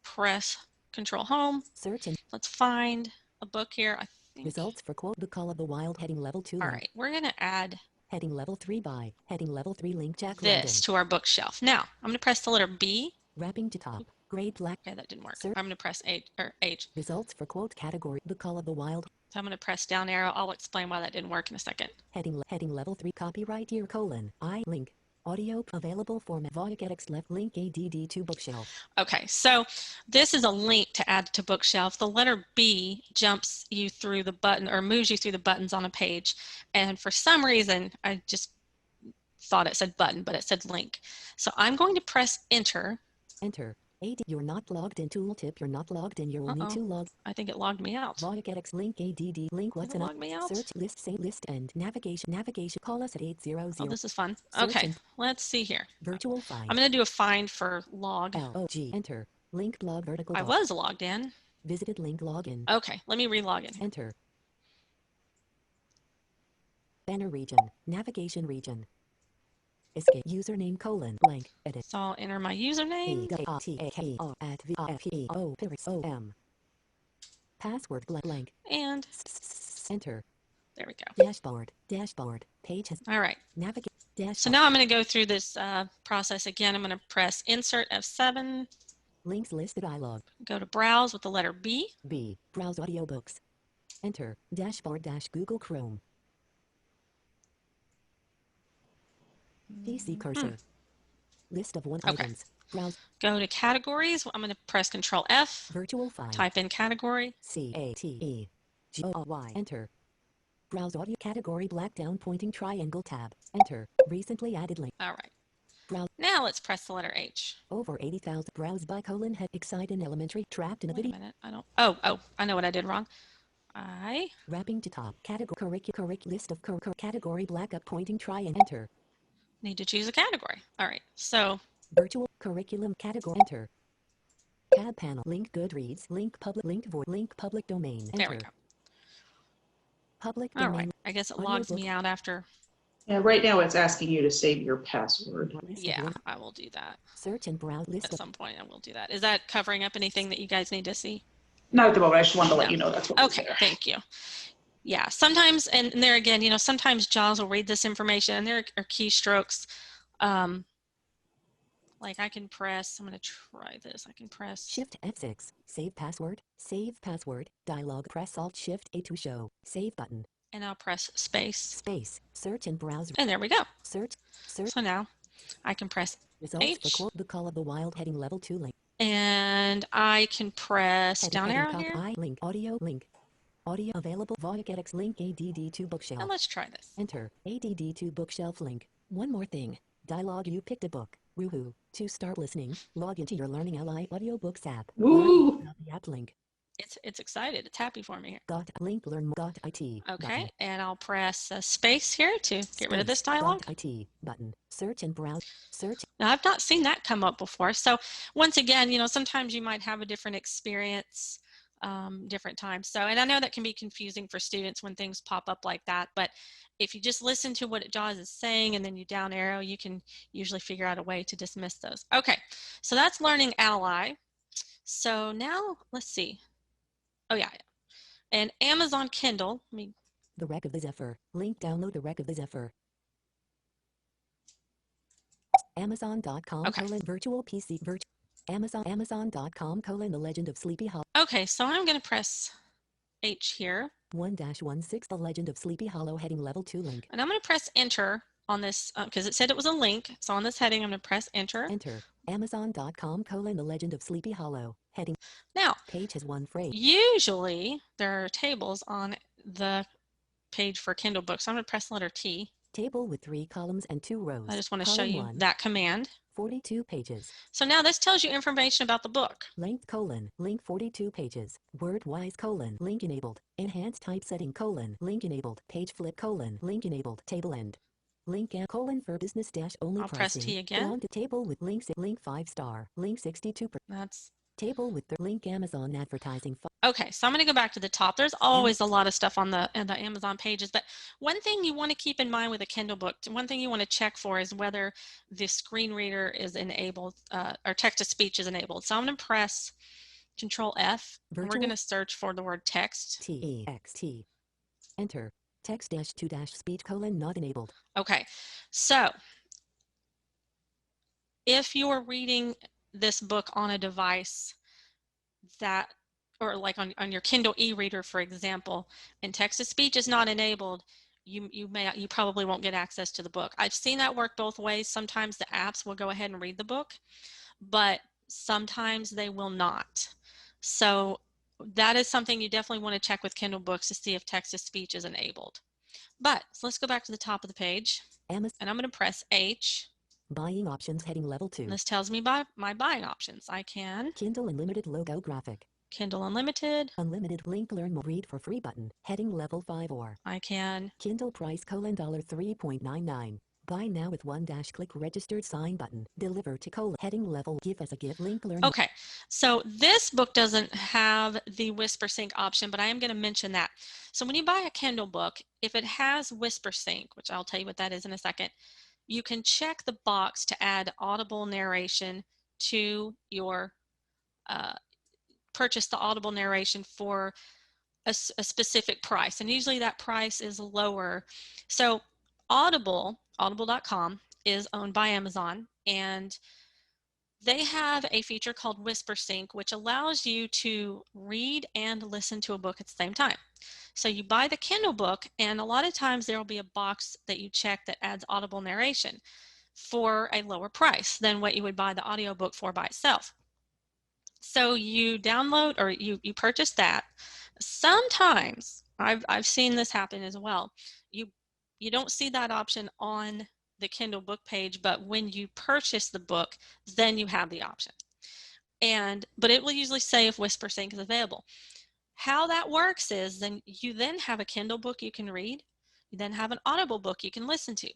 press Control Home. Search and Let's find a book here. I think. results for quote The Call of the Wild heading level 2. All right, we're going to add Heading level 3 by heading level 3 link Jack this to our bookshelf. Now, I'm going to press the letter B. Wrapping to top. Grade black. Okay, that didn't work. Search. I'm going to press H. Results for quote category The Call of the Wild. So I'm going to press down arrow. I'll explain why that didn't work in a second. Heading level 3 copyright year : I link. Audio available format. Vispero left link ADD to bookshelf. Okay, so this is a link to add to bookshelf. The letter B jumps you through the button or moves you through the buttons on a page. And for some reason, I just thought it said button, but it said link. So I'm going to press enter. Enter. You're not logged in. Tooltip. You're not logged in. You will need to log. I think it logged me out. Vispero link ADD link what's an Log me out. search list say list and navigation. Call us at 800. Oh, this is fun. Search Okay, and let's see here. virtual find. I'm going to do a find for log. LOG. Enter. Link blog vertical. I bar. was logged in. Visited link login. Okay, let me re-log in. Enter. Banner region. Navigation region. Escape. Username : blank. Edit. So I'll enter my username. Password blank. And Enter. there we go. Dashboard. Page has All right. navigate. Dashboard. So now I'm going to go through this process again. I'm going to press Insert F7, Links list dialog. go to Browse with the letter B. B. Browse audiobooks. Enter. Dashboard Google Chrome. PC cursor. List of items. Browse. Go to Categories. I'm going to press Control F, Virtual find. type in category. CATEGOY. Enter. Browse audio category black down pointing triangle tab. Enter. Recently added link. All right. Browse. Now let's press the letter H. Over 80,000. Browse by : head excite in elementary trapped in a Wait a video. minute. I don't. Oh, I know what I did wrong. Wrapping to top. Category list of category black up pointing triangle. Enter. Need to choose a category. All right. So Virtual curriculum category. Enter. Tab panel. Link Goodreads. Link public. Link void. Link public domain. Enter. there we go. Public All domain. right. I guess it logs me out after. Yeah, right now it's asking you to save your password. List of Yeah, links. I will do that. Search and browse list At of some point, I will do that. Is that covering up anything that you guys need to see? Not at the moment, I just wanted to let No. you know that's what was Okay, there. thank you. Yeah, sometimes, and there again, sometimes JAWS will read this information and there are keystrokes. Like I can press, I'm going to try this. I can press. Shift F6. Save password. Save password. Dialog. Press Alt Shift A to show. Save button. And I'll press space. Space. Search and browse. And there we go. Search. So now I can press Results H. for quote The Call of the Wild heading level 2 link. and I can press down Heading arrow top here. I link. Audio link. Audio available. Vispero link ADD to bookshelf. And let's try this. Enter. ADD to bookshelf link. One more thing. Dialog. You picked a book. Woohoo. To start listening, log into your Learning Ally audiobooks app. Woo! Learn the app link. It's excited. It's happy for me here. Got link learn more. .it. Okay, Button. and I'll press space here to get rid of this dialog. .it button. Search and browse. Search. Now, I've not seen that come up before. So once again, sometimes you might have a different experience different times. So, and I know that can be confusing for students when things pop up like that, but if you just listen to what JAWS is saying and then you down arrow, you can usually figure out a way to dismiss those. Okay, so that's Learning Ally. So now let's see. Oh yeah. And Amazon Kindle, let me. The Wreck of the Zephyr. Link download The Wreck of the Zephyr. Amazon.com Okay. virtual PC virtual. Amazon.com The Legend of Sleepy Hollow. Okay, so I'm going to press H here. 1-16 The Legend of Sleepy Hollow heading level 2 link. And I'm going to press enter on this because it said it was a link. So on this heading, I'm going to press enter. Enter. Amazon.com The Legend of Sleepy Hollow heading. Now, Page has one phrase. usually there are tables on the page for Kindle books. So I'm going to press the letter T. Table with 3 columns and 2 rows. I just want to show Column you 1, that command. 42 pages. So now this tells you information about the book. Length colon, link 42 pages. Word-wise colon, link enabled. Enhanced typesetting colon, link enabled. Page flip colon, link enabled. Table end. Link and colon for business dash only I'll press pricing. T again. Belong to table with link 5 star. Link 62%. That's Table with the link Amazon advertising. okay. So I'm going to go back to the top. There's always a lot of stuff on the Amazon pages, but one thing you want to keep in mind with a Kindle book, one thing you want to check for is whether the screen reader is enabled or text to speech is enabled. So I'm going to press Control F. And we're going to search for the word text. TEXT. Enter. Text dash 2 dash speech colon not enabled. Okay. So if you're reading this book on a device that, or like on your Kindle e-reader, for example, and text-to-speech is not enabled, you probably won't get access to the book. I've seen that work both ways. Sometimes the apps will go ahead and read the book, but sometimes they will not. So that is something you definitely want to check with Kindle books to see if text-to-speech is enabled. But so let's go back to the top of the page, and I'm going to press H. Buying options heading level 2. And this tells me my buying options. I can Kindle Unlimited logo graphic. Kindle Unlimited. Unlimited link learn more read for free button heading level 5 or I can Kindle price colon $3.99. Buy now with 1 dash click registered sign button. Deliver to colon heading level give as a gift link learn. Okay, so this book doesn't have the Whisper Sync option, but I am going to mention that. So when you buy a Kindle book, if it has Whisper Sync, which I'll tell you what that is in a second, you can check the box to add audible narration to your purchase the audible narration for a specific price, and usually that price is lower. So audible.com is owned by Amazon, and they have a feature called Whisper Sync, which allows you to read and listen to a book at the same time. So you buy the Kindle book, and a lot of times there will be a box that you check that adds audible narration for a lower price than what you would buy the audiobook for by itself. So you download or you purchase that. Sometimes I've seen this happen as well. You don't see that option on the Kindle book page, but when you purchase the book, then you have the option. But it will usually say if Whisper Sync is available. How that works is you then have a Kindle book you can read. You then have an Audible book you can listen to.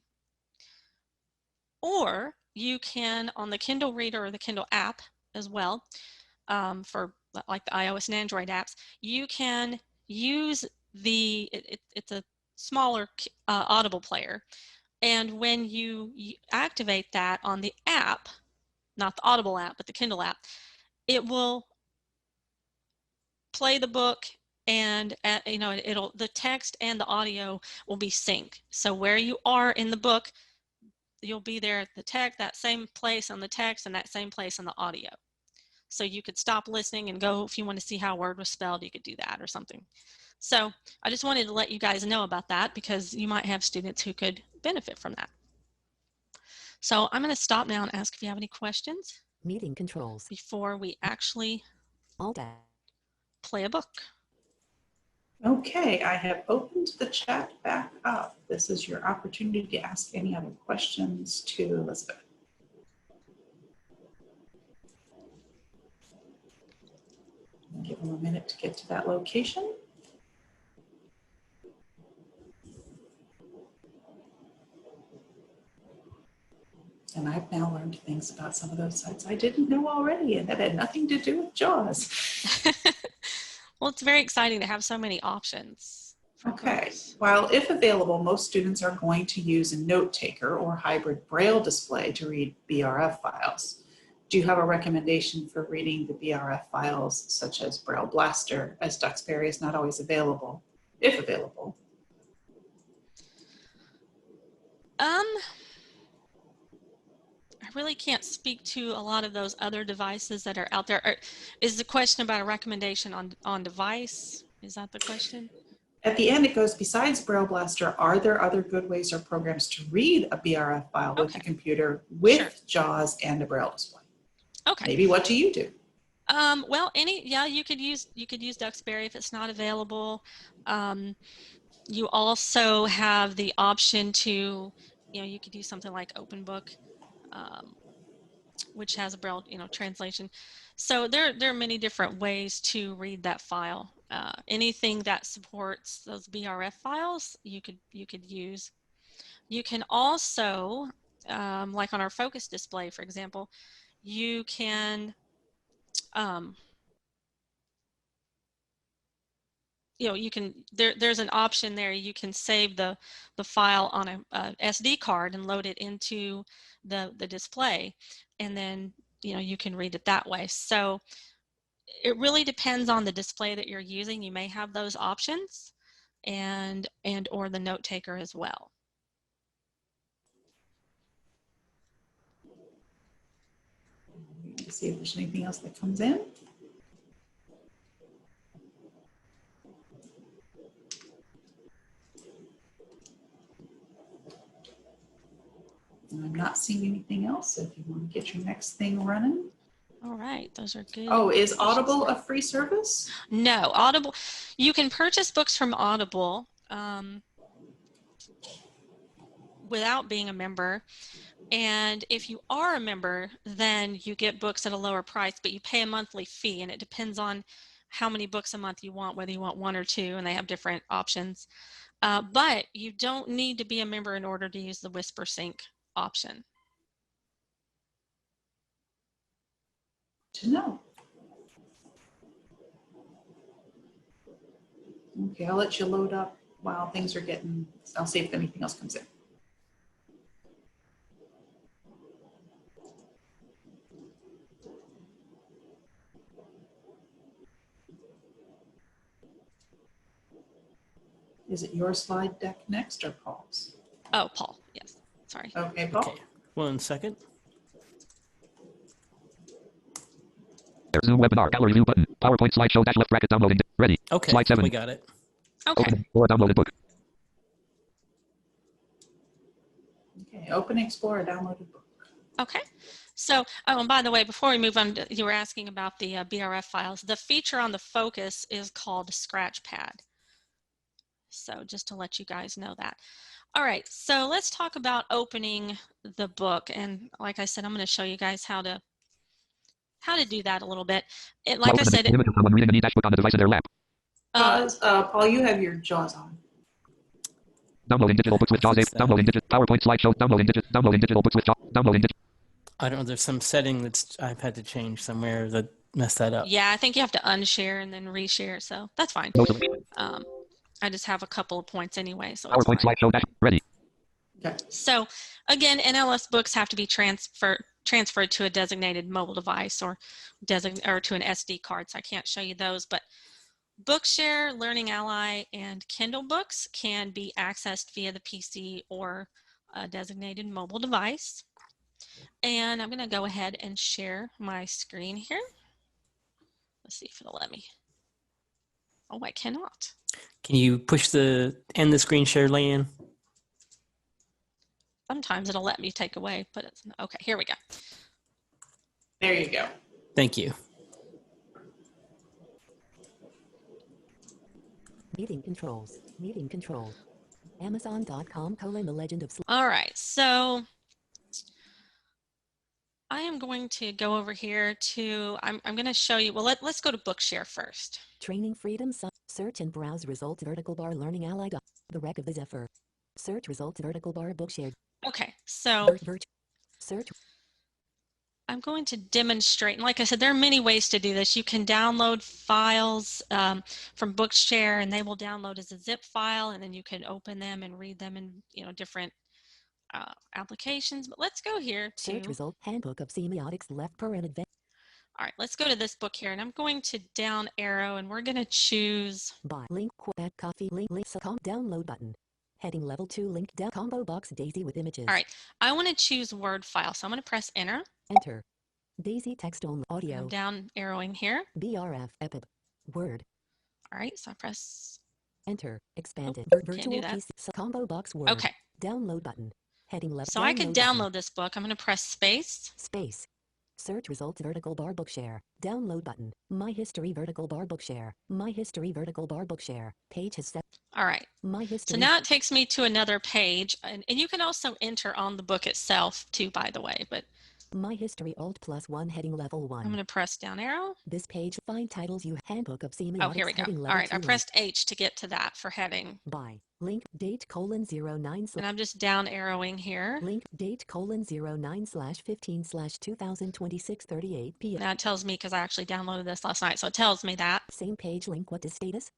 Or you can, on the Kindle Reader or the Kindle app as well, for like the iOS and Android apps, you can use it's a smaller Audible player. And when you activate that on the app, not the Audible app, but the Kindle app, it will play the book, and the text and the audio will be synced. So where you are in the book, you'll be there at the text, that same place on the text, and that same place on the audio. So you could stop listening and go, if you want to see how a word was spelled, you could do that or something. So I just wanted to let you guys know about that, because you might have students who could benefit from that. So I'm going to stop now and ask if you have any questions. Meeting controls. Before we actually Alt play a book. Okay, I have opened the chat back up. This is your opportunity to ask any other questions to Elizabeth. I'll give them a minute to get to that location. And I've now learned things about some of those sites I didn't know already, and that had nothing to do with JAWS. Well, it's very exciting to have so many options. Okay, while if available, most students are going to use a note taker or hybrid braille display to read BRF files. Do you have a recommendation for reading the BRF files, such as Braille Blaster, as Duxbury is not always available, if available? I really can't speak to a lot of those other devices that are out there. Is the question about a recommendation on device? Is that the question? At the end, it goes, besides Braille Blaster, are there other good ways or programs to read a BRF file with a computer with JAWS and a Braille display? Okay. Maybe what do you do? Well, you could use Duxbury if it's not available. You also have the option to, you could do something like Open Book, which has a Braille, translation. So there are many different ways to read that file. Anything that supports those BRF files, you could use. You can also, like on our focus display, for example, you can, there's an option there. You can save the file on a SD card and load it into the display, and then you can read it that way. So it really depends on the display that you're using. You may have those options, and or the note taker as well. See if there's anything else that comes in. And I'm not seeing anything else. So if you want to get your next thing running. All right, those are good. Oh, is Audible a free service? No, Audible. You can purchase books from Audible without being a member. And if you are a member, then you get books at a lower price, but you pay a monthly fee, and it depends on how many books a month you want, whether you want 1 or 2, and they have different options. But you don't need to be a member in order to use the Whisper Sync option. To know. Okay, I'll let you load up while things are getting, I'll see if anything else comes in. Is it your slide deck next or Paul's? Oh, Paul, yes, sorry. Okay, Paul. Okay, 1 second. Zoom webinar gallery view button. PowerPoint slideshow dash left bracket downloading. Ready. Okay, Slide 7. we got it. Okay. Open or downloaded book. Okay, Open Explorer downloaded book. Okay. So, oh, and by the way, before we move on, you were asking about the BRF files. The feature on the Focus is called Scratchpad. So just to let you guys know that. All right, so let's talk about opening the book. And like I said, I'm going to show you guys how to do that a little bit. Like I said, image of someone reading an e-dash book on the device in their lap. Paul, you have your JAWS on. Downloading digital books with JAWS 8. Downloading PowerPoint slideshow. Downloading digital books with JAWS. Downloading I don't know. There's some setting that's I've had to change somewhere that messed that up. Yeah, I think you have to unshare and then reshare, so that's fine. I just have a couple of points anyway, so it's PowerPoint slideshow dash ready. Okay. So again, NLS books have to be transferred to a designated mobile device or to an SD card. So I can't show you those, but Bookshare, Learning Ally, and Kindle books can be accessed via the PC or a designated mobile device. And I'm going to go ahead and share my screen here. Let's see if it'll let me. Oh, I cannot. Can you push the end the screen share, Leanne? Sometimes it'll let me take away, but it's okay. Here we go. There you go. Thank you. Meeting controls. Meeting controls. Amazon.com: The Legend of All right, so I am going to go over here to, I'm going to show you, well, let's go to Bookshare first. Training Freedom. Search and browse results vertical bar Learning Ally. The wreck of the Zephyr. Search results vertical bar Bookshare. Okay, so Search. I'm going to demonstrate, and like I said, there are many ways to do this. You can download files from Bookshare, and they will download as a zip file, and then you can open them and read them in different applications. But let's go here to Search result Handbook of Semiotics left per and advanced. All right, let's go to this book here, and I'm going to down arrow, and we're going to choose Buy link at coffee link download button. Heading level 2 link down combo box Daisy with images. All right, I want to choose Word file, so I'm going to press enter. Enter. Daisy text only audio. I'm down arrowing here. BRF EPUB. Word. All right, so I press Enter. Expanded. Virtual PC combo box Word. Okay. Download button. Heading level. So I could download this book. I'm going to press space. Space. Search results vertical bar Bookshare. Download button. My history vertical bar Bookshare. My history vertical bar Bookshare. Page has set. All right. My So history. now it takes me to another page, and you can also enter on the book itself too, by the way, but My history Alt+1 heading level I'm 1. going to press down arrow. This page find titles you Handbook of Oh, here Semiotics we go. heading All level right, 2 I link. pressed H to get to that for heading. By link date :09 And I'm just down arrowing here. link date :09/15/2026 38 p.m. Now it tells me because I actually downloaded this last night, so it tells me that. Same page link. What is status?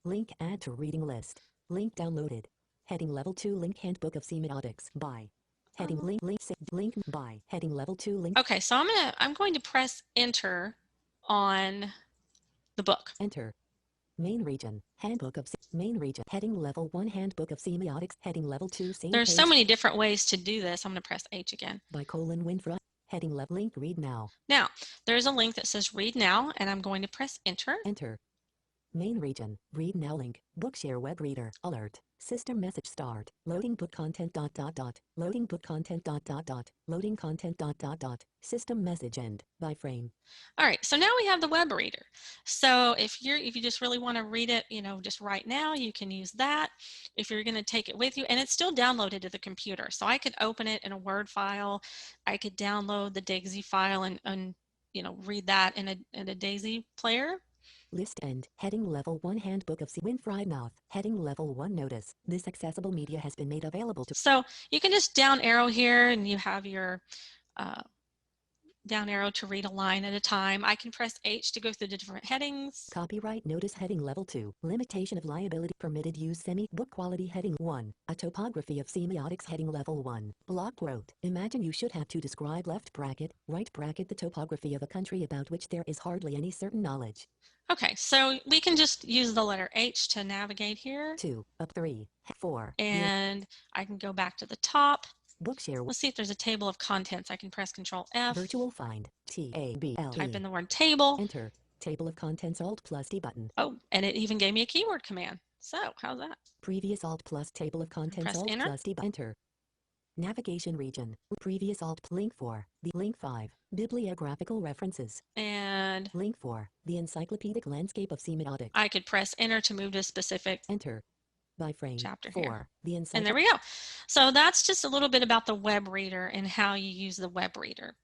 Link add to reading list. Link downloaded. Heading level 2 link Handbook of Semiotics by heading link by heading level 2 link. Okay, so I'm going to press enter on the book. Enter. Main region Handbook of main region heading level 1 Handbook of Semiotics heading level 2 same There's page so many different ways to do this. I'm going to press H again. by Winfrey heading level link read now. Now, there's a link that says read now, and I'm going to press enter. Enter. Main region read now link Bookshare web reader alert system message start loading book content ... loading book content ... loading content ... system message end by frame. All right, so now we have the web reader. So if you just really want to read it, just right now, you can use that. If you're going to take it with you, and it's still downloaded to the computer, so I could open it in a Word file. I could download the DAISY file and read that in a DAISY player. List end heading level 1 Handbook of Winfrey mouth heading level 1 notice this accessible media has been made available to. So you can just down arrow here, and you have your down arrow to read a line at a time. I can press H to go through the different headings. Copyright notice heading level 2. Limitation of liability permitted use book quality heading 1. A topography of semiotics heading level 1. Block wrote. Imagine you should have to describe left bracket, right bracket the topography of a country about which there is hardly any certain knowledge. Okay, so we can just use the letter H to navigate here. 2, up 3, 4. And I can go back to the top. Bookshare. Let's see if there's a table of contents. I can press Control F. Virtual find. TABLE. Type in the word table. Enter. Table of contents Alt+D button. Oh, and it even gave me a keyword command. So how's that? Previous Alt+ table of contents Press enter. Alt+D enter. Navigation region. Previous Alt link 4. The link 5. Bibliographical references. And Link 4. The encyclopedic landscape of semiotics. I could press enter to move to a specific Enter. By frame. chapter 4. here. The And there we go. So that's just a little bit about the web reader and how you use the web reader.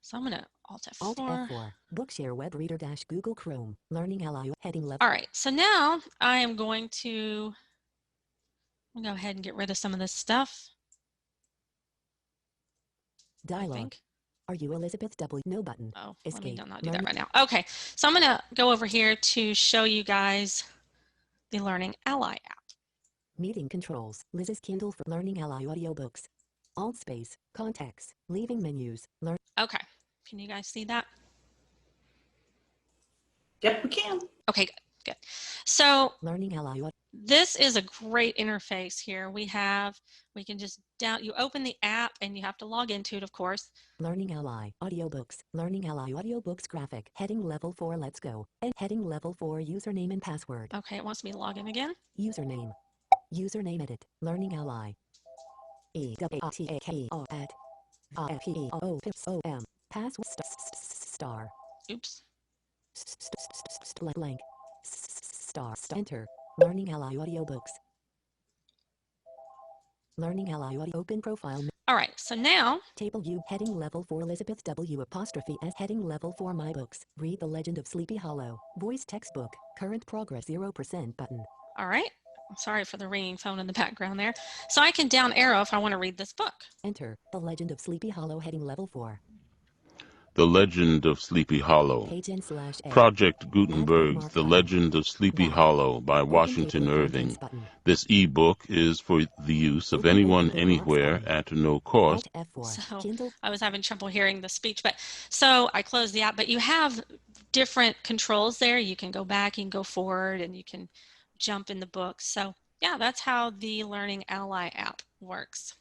So I'm going to Alt F4. Alt F4. Bookshare web reader - Google Chrome. Learning Ally heading level. All right. So now I am going to go ahead and get rid of some of this stuff. Dialogue. Are you Elizabeth W? No button. Oh, Escape. let me not do that right now. Okay. So I'm going to go over here to show you guys the Learning Ally app. Meeting controls. Liz's Kindle for Learning Ally audiobooks. Alt space. Context. Leaving menus. Learn. Okay. Can you guys see that? Yep, we can. Okay, good. So Learning Ally. this is a great interface here. We can just you open the app and you have to log into it, of course. Learning Ally audiobooks. Learning Ally audiobooks graphic. Heading level 4 let's go. And heading level 4 username and password. Okay, it wants me to log in again. Username. Username edit. Learning Ally. EWATAKEO at FEOOM. Password star. Oops. Blank. Star. Enter. Learning Ally audiobooks. Learning Ally audio open profile. All right, so now Table U heading level 4 Elizabeth W apostrophe S heading level 4 My Books. Read The Legend of Sleepy Hollow. Voice textbook. Current progress 0% button. all right. Sorry for the ringing phone in the background there. So I can down arrow if I want to read this book. Enter. The Legend of Sleepy Hollow heading level 4. The Legend of Sleepy Hollow. Page N/A. Project Gutenberg's bookmark The button. Legend of Sleepy Back. Hollow by Open Washington table of Irving. contents button. This ebook is for the use of Open anyone table bookmarks anywhere button. at no cost. Alt F4. So Kindle. I was having trouble hearing the speech, but so I closed the app, but you have different controls there. You can go back, you can go forward, and you can jump in the book. So yeah, that's how the Learning Ally app works.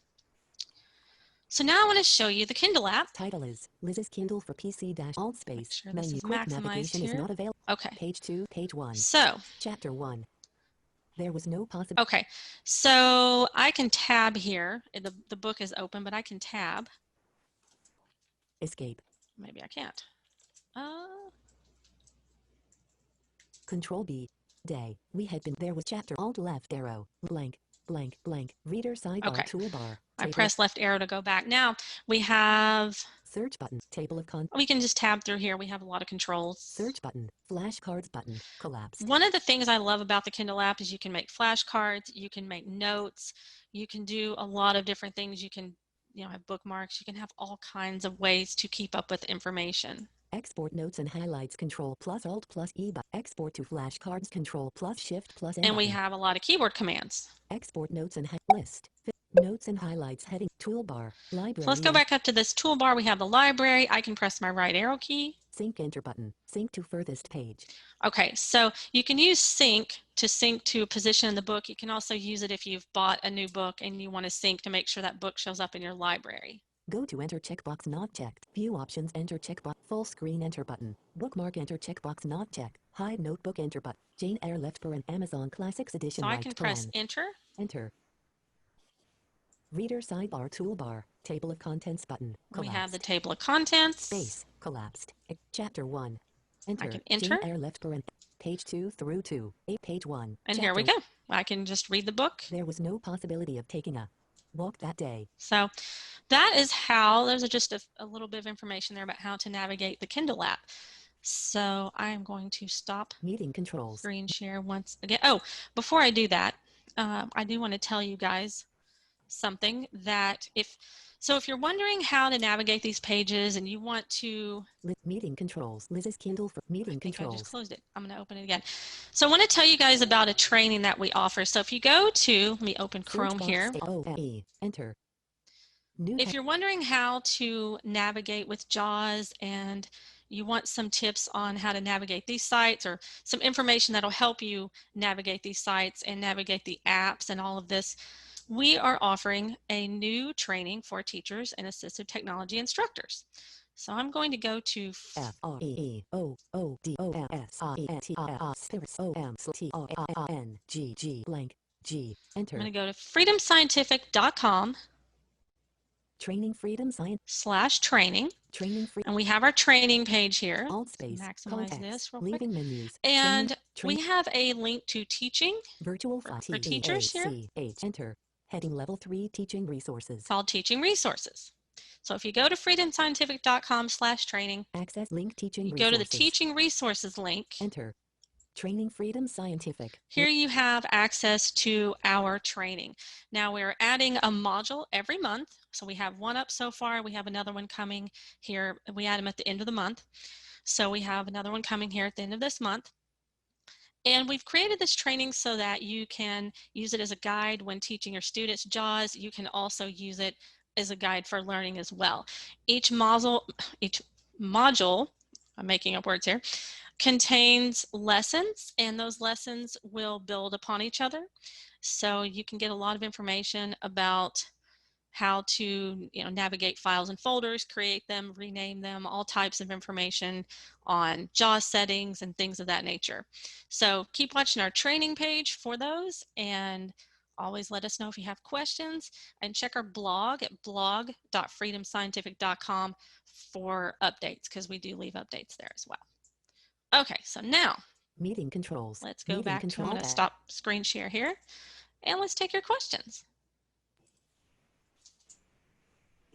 So now I want to show you the Kindle app. Title is Liz's Kindle for PC - Alt space. Make sure this Menu is quick maximized navigation is here. not available. Okay, Page 2, page 1. so Chapter 1. There was no possible. okay, so I can tab here. The book is open, but I can tab. Escape. Maybe I can't. Control B. Day. We had been there was chapter alt left arrow. Blank. Blank. Blank. Reader sidebar Okay. toolbar. I Table. press left arrow to go back. Now we have, Search button. Table of contents. we can just tab through here. We have a lot of controls. Search button. Flashcards button. Collapsed. One of the things I love about the Kindle app is you can make flashcards, you can make notes, you can do a lot of different things. You can, have bookmarks, you can have all kinds of ways to keep up with information. Export notes and highlights control plus alt plus E button. Export to flashcards control plus shift plus N And we button. have a lot of keyboard commands. Export notes and list. Notes and highlights heading toolbar. Library. So let's go back up to this toolbar. We have the library. I can press my right arrow key. Sync enter button. Sync to furthest page. Okay, so you can use sync to a position in the book. You can also use it if you've bought a new book and you want to sync to make sure that book shows up in your library. Go to enter checkbox not checked. View options enter checkbox. Full screen enter button. Bookmark enter checkbox not checked. Hide notebook enter button. Jane Eyre left for an Amazon Classics edition. So I liked can press plan. enter. Enter. Reader sidebar toolbar. Table of contents button. We have the Collapsed. table of contents. Space. Collapsed. Chapter 1. Enter. I can enter. Jane Eyre left for an page 2 through 2. Page 1. And here we Chapter- go. I can just read the book. There was no possibility of taking a walk that day. So that is how, there's just a little bit of information there about how to navigate the Kindle app. So I'm going to stop Meeting controls. screen share once again. Oh, before I do that, I do want to tell you guys something that if you're wondering how to navigate these pages and you want to, Meeting controls. Liz's Kindle for meeting I think I controls. just closed it. I'm going to open it again. So I want to tell you guys about a training that we offer. So if you go to, let me open Chrome Search box, here. O-E, enter. New If you're wondering how to navigate with JAWS and you want some tips on how to navigate these sites or some information that'll help you navigate these sites and navigate the apps and all of this, we are offering a new training for teachers and assistive technology instructors. So I'm going to go to F-R-E-E-O-O-D-O-S-I-N-T-I-R-T-O-M-G-G blank G. Enter. I'm going to go to freedomscientific.com Training Freedom Science /training. Training Free And we have our training page here. Alt space Maximize context this real quick. leaving menus And training, we have a link to teaching virtual for teachers here. Enter heading level 3 teaching resources called Teaching Resources. So if you go to freedomscientific.com/training, access link teaching you resources. go to the Teaching Resources link. Enter Training Freedom Scientific. Here you have access to our training. Now we're adding a module every month. So we have one up so far. We have another one coming here. We add them at the end of the month. So we have another one coming here at the end of this month. And we've created this training so that you can use it as a guide when teaching your students JAWS. You can also use it as a guide for learning as well. Each module, I'm making up words here, contains lessons, and those lessons will build upon each other. So you can get a lot of information about how to navigate files and folders, create them, rename them, all types of information on JAWS settings and things of that nature. So keep watching our training page for those, and always let us know if you have questions, and check our blog at blog.freedomscientific.com for updates, because we do leave updates there as well. Okay, so now Meeting controls. let's go Meeting back to, I'm control going to tab. stop screen share here, and let's take your questions.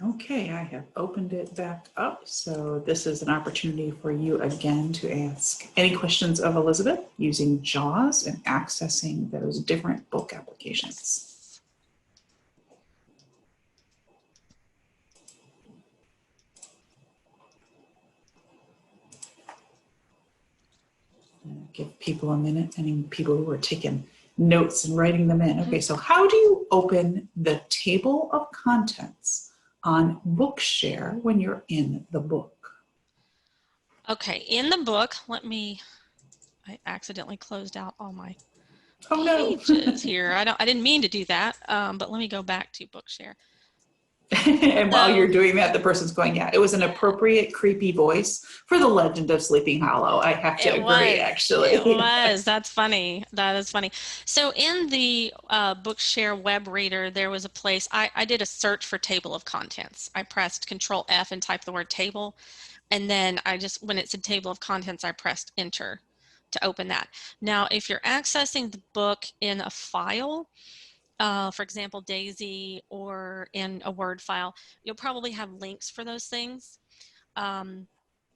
Okay, I have opened it back up. So this is an opportunity for you again to ask any questions of Elizabeth using JAWS and accessing those different book applications. Give people a minute, any people who are taking notes and writing them in. Okay, so how do you open the table of contents on Bookshare when you're in the book? Okay, in the book, I accidentally closed out all my Oh no. pages here. I didn't mean to do that, but let me go back to Bookshare. And while So you're doing that, the person's going, yeah, it was an appropriate, creepy voice for The Legend of Sleeping Hollow. I have to agree, it actually. was. That's funny. That is funny. So in the Bookshare web reader, there was a place, I did a search for table of contents. I pressed Control F and typed the word table. And then I just, when it said table of contents, I pressed enter to open that. Now, if you're accessing the book in a file, for example, Daisy, or in a Word file, you'll probably have links for those things. And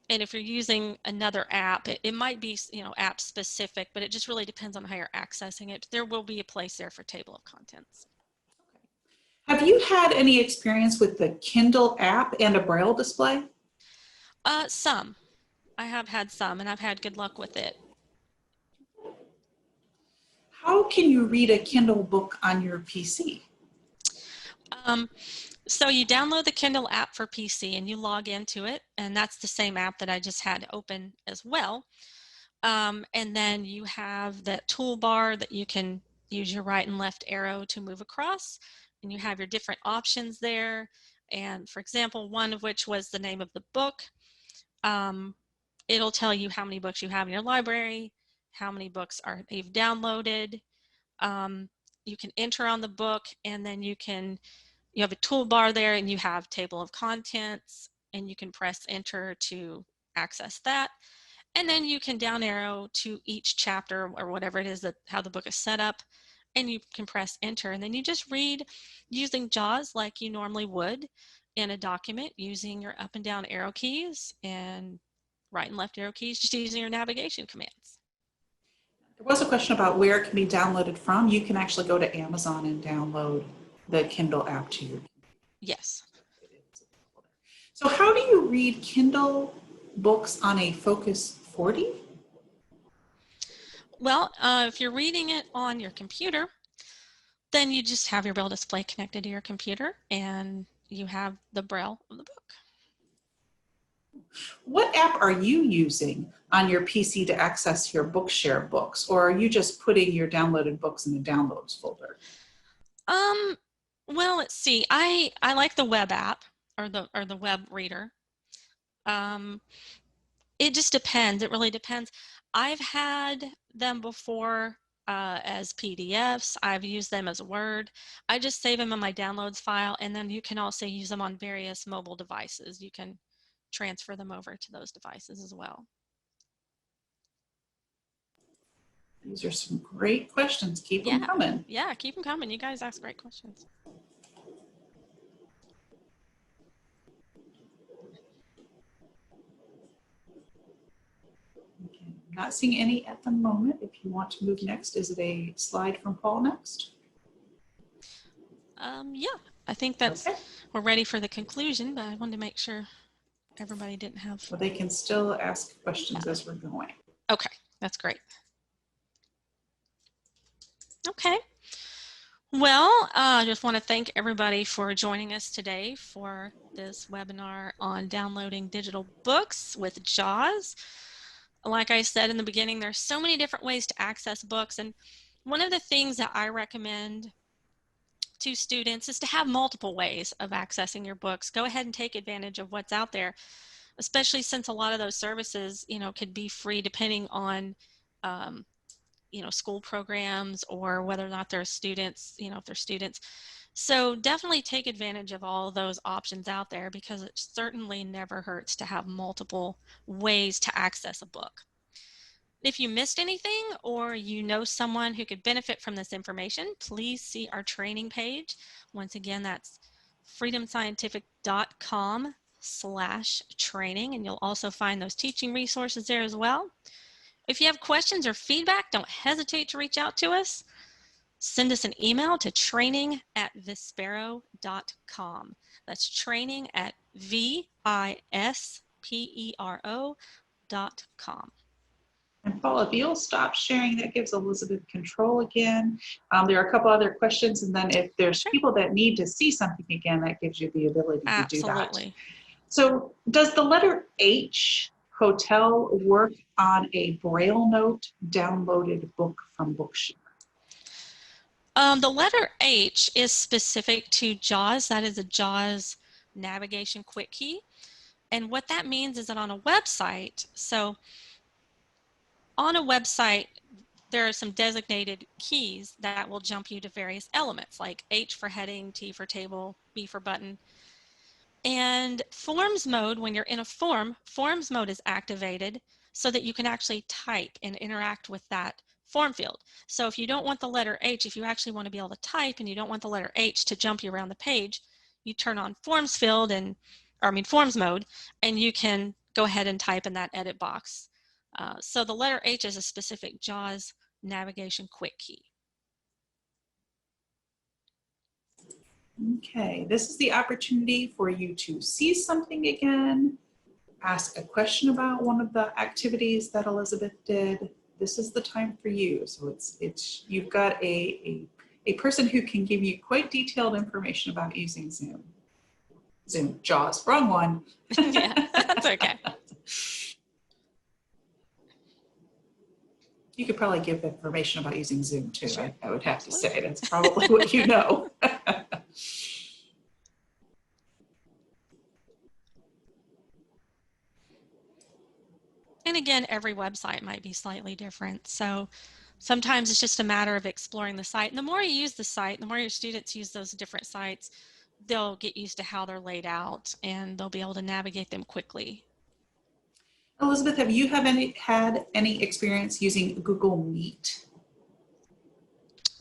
if you're using another app, it might be, app specific, but it just really depends on how you're accessing it. There will be a place there for table of contents. Have you had any experience with the Kindle app and a Braille display? Some. I have had some, and I've had good luck with it. How can you read a Kindle book on your PC? So you download the Kindle app for PC and you log into it, and that's the same app that I just had open as well. And then you have that toolbar that you can use your right and left arrow to move across, and you have your different options there. And for example, one of which was the name of the book. It'll tell you how many books you have in your library, how many books you've downloaded. You can enter on the book, and then you have a toolbar there, and you have table of contents, and you can press enter to access that. And then you can down arrow to each chapter or whatever it is how the book is set up, and you can press enter, and then you just read using JAWS like you normally would in a document, using your up and down arrow keys and right and left arrow keys, just using your navigation commands. There was a question about where it can be downloaded from. You can actually go to Amazon and download the Kindle app to your. Yes. So how do you read Kindle books on a Focus 40? Well, if you're reading it on your computer, then you just have your Braille display connected to your computer, and you have the Braille of the book. What app are you using on your PC to access your Bookshare books, or are you just putting your downloaded books in the downloads folder? Well, let's see. I like the web app or the web reader. It just depends. It really depends. I've had them before as PDFs. I've used them as Word. I just save them in my downloads file, and then you can also use them on various mobile devices. You can transfer them over to those devices as well. These are some great questions. Keep them coming. Yeah, keep them coming. You guys ask great questions. Okay. I'm not seeing any at the moment. If you want to move next, is it a slide from Paul next? Yeah, I think that's, okay. We're ready for the conclusion, but I wanted to make sure everybody didn't have. Well, they can still ask questions as we're going. Okay, that's great. Okay. Well, I just want to thank everybody for joining us today for this webinar on downloading digital books with JAWS. Like I said in the beginning, there's so many different ways to access books, and one of the things that I recommend to students is to have multiple ways of accessing your books. Go ahead and take advantage of what's out there, especially since a lot of those services, could be free depending on school programs or whether or not they're students, if they're students. So definitely take advantage of all of those options out there, because it certainly never hurts to have multiple ways to access a book. If you missed anything, or you know someone who could benefit from this information, please see our training page. Once again, that's freedomscientific.com/training, and you'll also find those teaching resources there as well. If you have questions or feedback, don't hesitate to reach out to us. Send us an email to training@vispero.com. That's training@vispero.com. And Paul, if you'll stop sharing, that gives Elizabeth control again. There are a couple other questions, and then if there's people that need to see something again, that gives you the ability to do that. Absolutely. So does the letter H, hotel, work on a Braille note downloaded book from Bookshare? The letter H is specific to JAWS. That is a JAWS navigation quick key. And what that means is that on a website, so on a website, there are some designated keys that will jump you to various elements, like H for heading, T for table, B for button. And forms mode, when you're in a form, forms mode is activated so that you can actually type and interact with that form field. So if you don't want the letter H, if you actually want to be able to type and you don't want the letter H to jump you around the page, you turn on forms field forms mode, and you can go ahead and type in that edit box. So the letter H is a specific JAWS navigation quick key. Okay, this is the opportunity for you to see something again, ask a question about one of the activities that Elizabeth did. This is the time for you. So you've got a person who can give you quite detailed information about using Zoom. JAWS, wrong one. Yeah, that's okay. You could probably give information about using Zoom too, Sure. I would have to say. That's probably what you know. And again, every website might be slightly different. So sometimes it's just a matter of exploring the site. And the more you use the site, the more your students use those different sites, they'll get used to how they're laid out and they'll be able to navigate them quickly. Elizabeth, have you had any experience using Google Meet?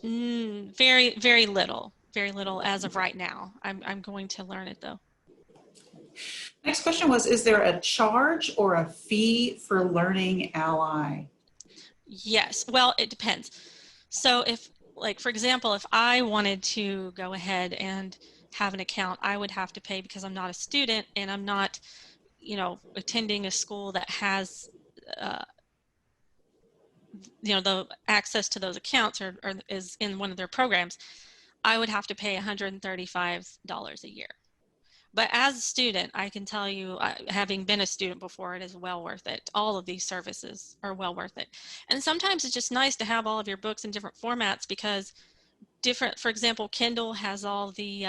Very, very little as of right now. I'm going to learn it though. Next question was, is there a charge or a fee for Learning Ally? Yes, well, it depends. So if, like, for example, if I wanted to go ahead and have an account, I would have to pay because I'm not a student and I'm not, attending a school that has, the access to those accounts or is in one of their programs. I would have to pay $135 a year. But as a student, I can tell you, having been a student before, it is well worth it. All of these services are well worth it. And sometimes it's just nice to have all of your books in different formats because for example, Kindle has all the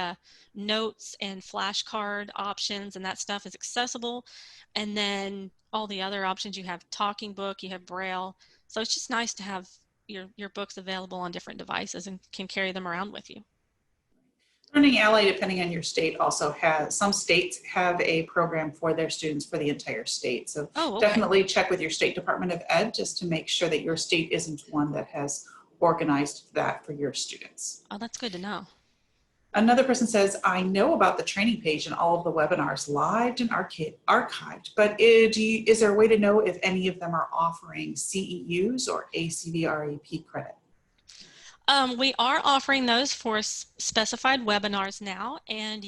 notes and flashcard options, and that stuff is accessible. And then all the other options, you have talking book, you have Braille. So it's just nice to have your books available on different devices and can carry them around with you. Learning Ally, depending on your state, also some states have a program for their students for the entire state. So definitely check with your state Department of Ed just to make sure that your state isn't one that has organized that for your students. Oh, that's good to know. Another person says, I know about the training page and all of the webinars live and archived, but is there a way to know if any of them are offering CEUs or ACVREP credit? We are offering those for specified webinars now, and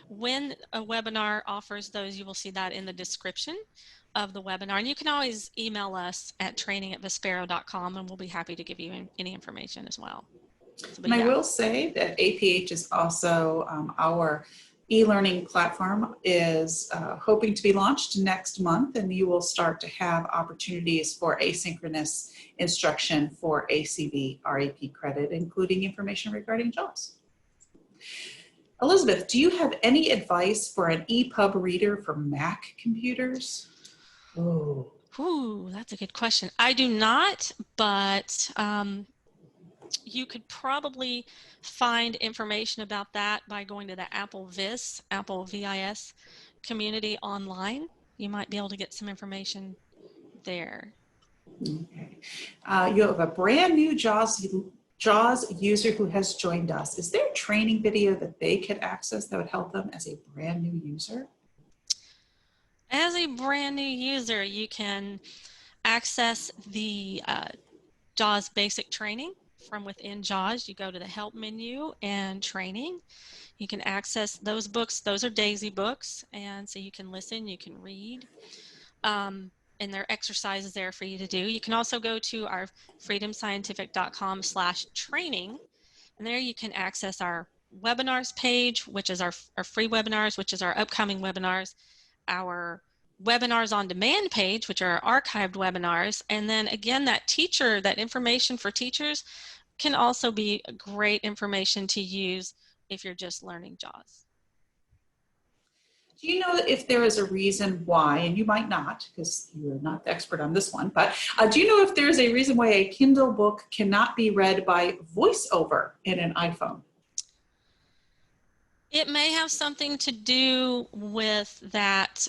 when a webinar offers those, you will see that in the description of the webinar. And you can always email us at training@vispero.com, and we'll be happy to give you any information as well. And I will say that APH is also our e-learning platform is hoping to be launched next month, and you will start to have opportunities for asynchronous instruction for ACV RAP credit, including information regarding JAWS. Elizabeth, do you have any advice for an EPUB reader for Mac computers? Ooh, that's a good question. I do not, but you could probably find information about that by going to the Apple VIS community online. You might be able to get some information there. Okay. You have a brand new JAWS user who has joined us. Is there a training video that they could access that would help them as a brand new user? As a brand new user, you can access the JAWS basic training from within JAWS. You go to the help menu and training. You can access those books. Those are DAISY books, and so you can listen, you can read, and there are exercises there for you to do. You can also go to our freedomscientific.com/training, and there you can access our webinars page, which is our free webinars, which is our upcoming webinars, our webinars on demand page, which are our archived webinars, and then again that information for teachers, can also be great information to use if you're just learning JAWS. Do you know if there is a reason why, and you might not because you're not the expert on this one, but do you know if there is a reason why a Kindle book cannot be read by voiceover in an iPhone? It may have something to do with that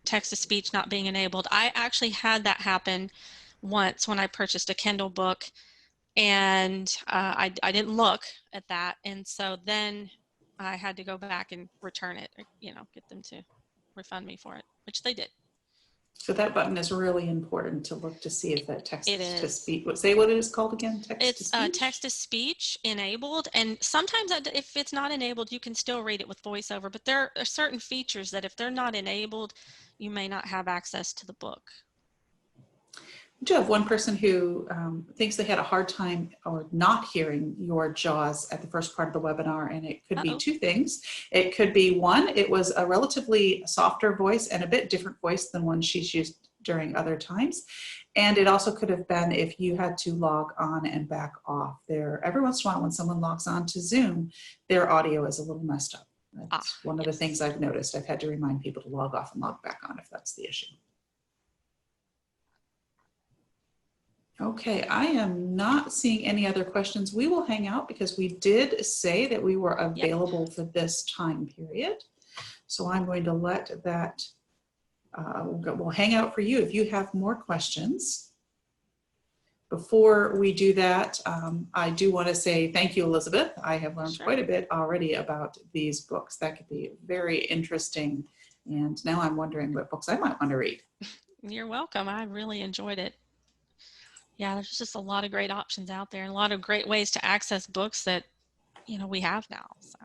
text-to-speech not being enabled. I actually had that happen once when I purchased a Kindle book, and I didn't look at that, and so then I had to go back and return it, get them to refund me for it, which they did. So that button is really important to look to see if that text It is. to speech. Say what it is called again. Text to It's speech. text-to-speech enabled, and sometimes if it's not enabled, you can still read it with voiceover. But there are certain features that if they're not enabled, you may not have access to the book. We do have one person who thinks they had a hard time or not hearing your JAWS at the first part of the webinar, and it could be two things. It could be one, it was a relatively softer voice and a bit different voice than one she's used during other times. And it also could have been if you had to log on and back off. Every once in a while when someone logs on to Zoom, their audio is a little messed up. That's one of the things I've noticed. I've had to remind people to log off and log back on if that's the issue. Okay, I am not seeing any other questions. We will hang out because we did say that we were available for this time period. So I'm going to let that, we'll hang out for you if you have more questions. Before we do that, I do want to say thank you, Elizabeth. I have learned quite a bit already about these books. That could be very interesting. And now I'm wondering what books I might want to read. You're welcome. I really enjoyed it. Yeah, there's just a lot of great options out there and a lot of great ways to access books that, we have now. So.